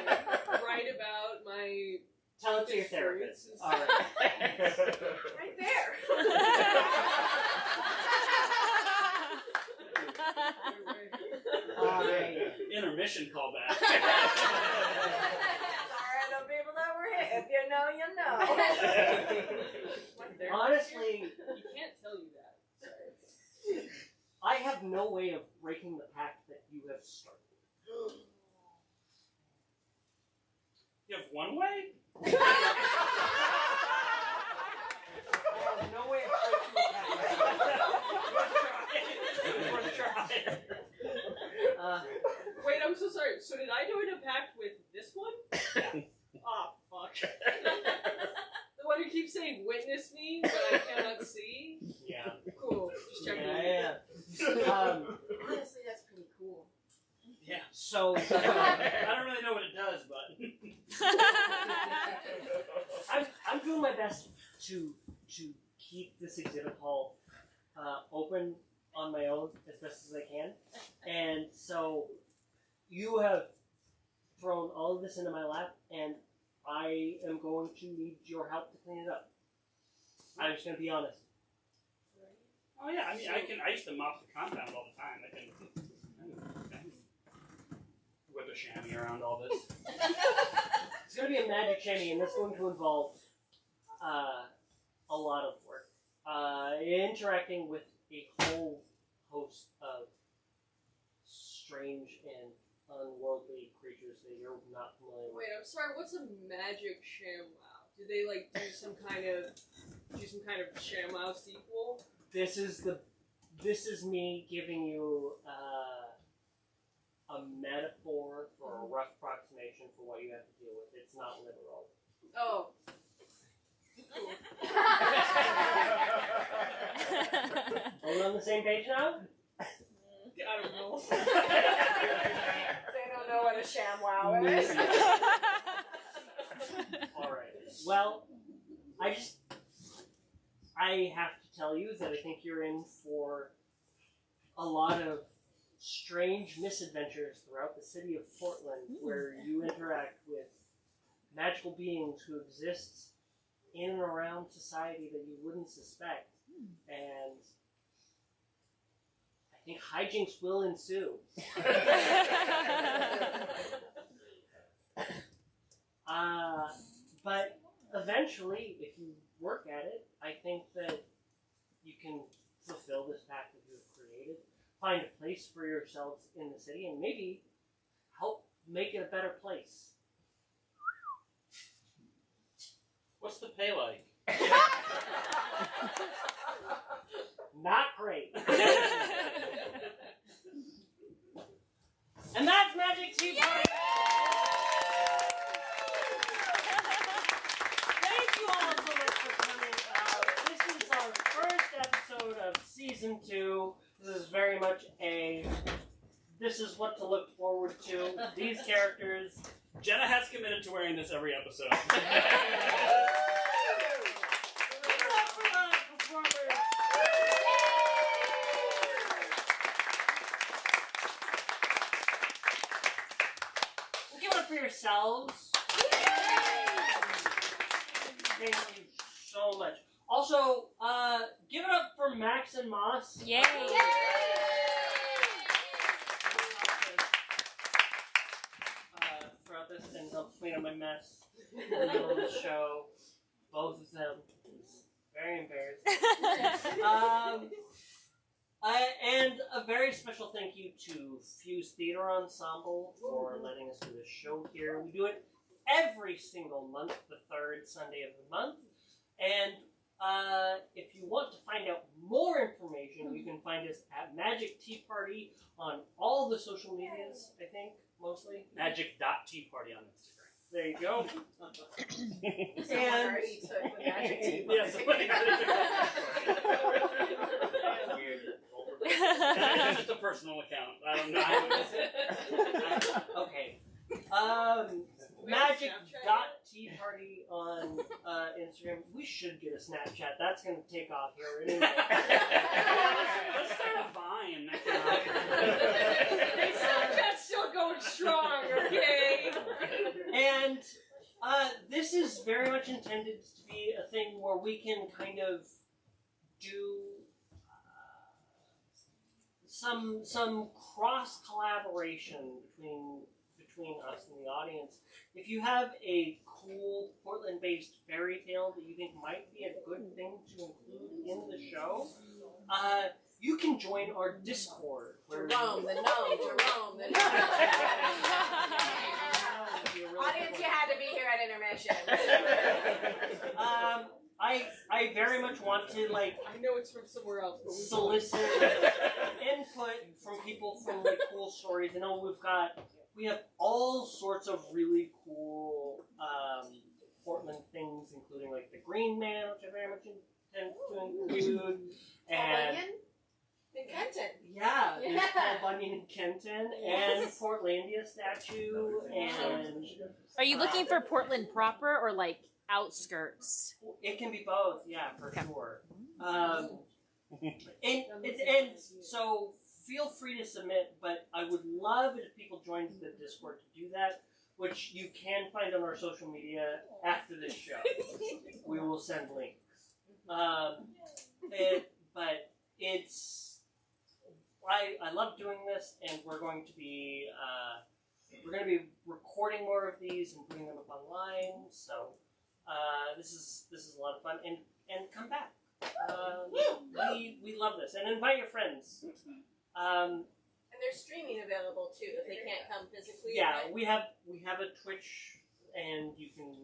write about my. Tell it to your therapist. All right. Right there. Intermission callback. Sorry, the people that were here. If you know, you know. Honestly, you can't tell you that. Sorry. I have no way of breaking the pact that you have started. You have one way? I have no way of breaking the pact. Worth trying. Wait, I'm so sorry. So did I join a pact with this one? Oh, fuck. The one who keeps saying witness me, but I cannot see? Yeah. Cool. Just checking. Yeah. Honestly, that's pretty cool. Yeah. So I don't really know what it does, but I'm doing my best to keep this exhibit hall open on my own as best as I can, and so you have thrown all of this into my lap, and I am going to need your help to clean it up. I'm just going to be honest. oh yeah, I mean I used to mop the compound all the time. I can whip a chamois around all this. It's going to be a magic chamois, and that's going to involve a lot of work. Interacting with a whole host of strange and unworldly creatures that you're not familiar with. Wait, I'm sorry. What's a magic ShamWow? Do they do some kind of ShamWow sequel? This is me giving you a metaphor for a rough approximation for what you have to deal with. It's not literal. Oh. Are we on the same page now? I don't know. They don't know what a ShamWow is. Alright. Well, I have to tell you that I think you're in for a lot of strange misadventures throughout the city of Portland, where you interact with magical beings who exist in and around society that you wouldn't suspect. And I think hijinks will ensue. But eventually, if you work at it, I think that you can fulfill this pact that you have created, find a place for yourselves in the city, and maybe help make it a better place. What's the pay like? Not great. And that's Magic Tea Party! Thank you all so much for coming out. This is our first episode of Season 2. This is very much this is what to look forward to. These characters. Jenna has committed to wearing this every episode. Give it up for yourselves. Thank you so much. Also, give it up for Max and Moss. Yay! office and help clean up my mess in the middle of the show. Both of them. It's very embarrassing. And a very special thank you to Fuse Theater Ensemble for letting us do this show here. We do it every single month, the third Sunday of the month. And if you want to find out more information, you can find us at Magic Tea Party on all the social medias, I think, mostly. Magic.teaparty on Instagram. There you go. Someone already took the Magic Tea Yeah, somebody Weird. It's just a personal account. I don't know. Okay. Magic.tea party on Instagram. We should get a Snapchat. That's going to take off here anyway. Let's start a Vine. Snapchat's still going strong, okay? And this is very much intended to be a thing where we can kind of do some cross collaboration between us and the audience. If you have a cool Portland-based fairy tale that you think might be a good thing to include in the show, you can join our Discord. Jerome the gnome. Audience, you had to be here at intermission. I very much want to I know it's from somewhere else, but solicit input from people from cool stories. I know we have all sorts of really cool Portland things, including the Green Man, which I very much intend to include, and in Kenton. yeah, there's Paul Bunyan in Kenton, and Portlandia statue, and Are you looking for Portland proper or outskirts? it can be both, yeah, for sure. And so feel free to submit, but I would love it if people joined the Discord to do that, which you can find on our social media after this show. We will send links. But it's I love doing this, and we're going to be recording more of these and putting them up online. So this is a lot of fun, and come back. We love this, and invite your friends. And there's streaming available too if they can't come physically. Yeah, right? we have a Twitch, and you can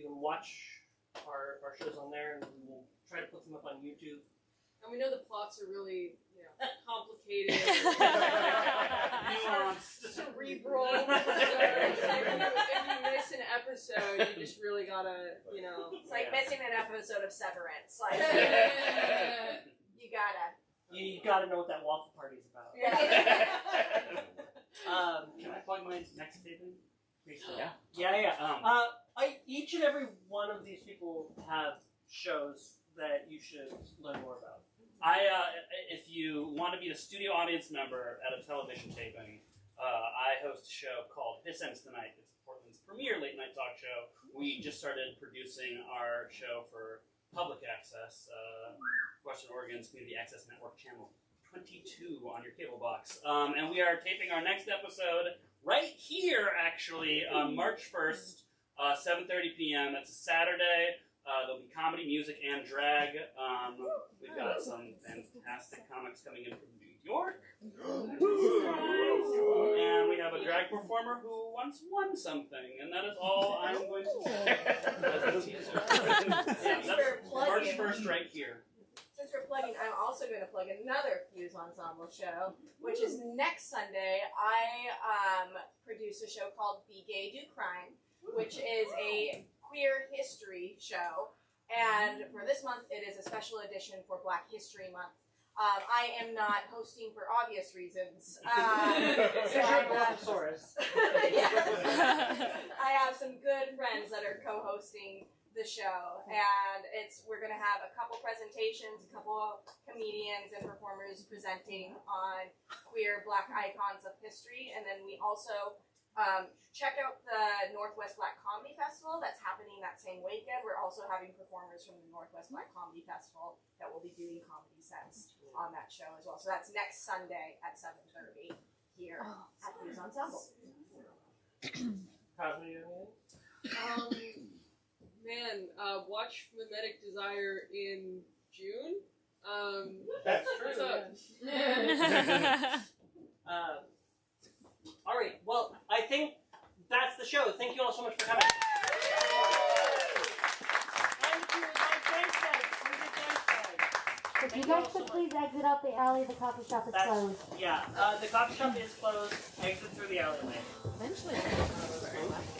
watch our shows on there, and we'll try to put them up on YouTube. And we know the plots are really, complicated. Nuanced. Cerebral. So if you miss an episode, you just really gotta, It's like missing an episode of Severance. You gotta know what that waffle party's about. Can I plug my next taping? Yeah. Each and every one of these people have shows that you should learn more about. If you want to be a studio audience member at a television taping, I host a show called This Ends Tonight. It's Portland's premier late night talk show. We just started producing our show for public access, Western Oregon's Community Access Network channel 22 on your cable box. And we are taping our next episode right here, actually, March 1st, 7:30 p.m. It's a Saturday. There'll be comedy, music, and drag. We've got some fantastic comics coming in from New York. And we have a drag performer who once won something, and that is all I'm going to say. That's March 1st right here. Since we're plugging, I'm also going to plug another Fuse Ensemble show, which is next Sunday. I produce a show called Be Gay, Do Crime, which is a queer history show. And for this month, it is a special edition for Black History Month. I am not hosting for obvious reasons. So I have some good friends that are co-hosting the show, and we're going to have a couple presentations, a couple comedians and performers presenting on queer Black icons of history, and then we also check out the Northwest Black Comedy Festival that's happening that same weekend. We're also having performers from the Northwest Black Comedy Festival that will be doing comedy sets on that show as well. So that's next Sunday at 7:30 here at Fuse Ensemble. Cosmo, you have anything? Man, watch Mimetic Desire in June. That's true. All right. Well, I think that's the show. Thank you all so much for coming. And to my dance bag. If you guys could please exit out the alley, the coffee shop is closed. Yeah, the coffee shop is closed. Exit through the alleyway. Eventually,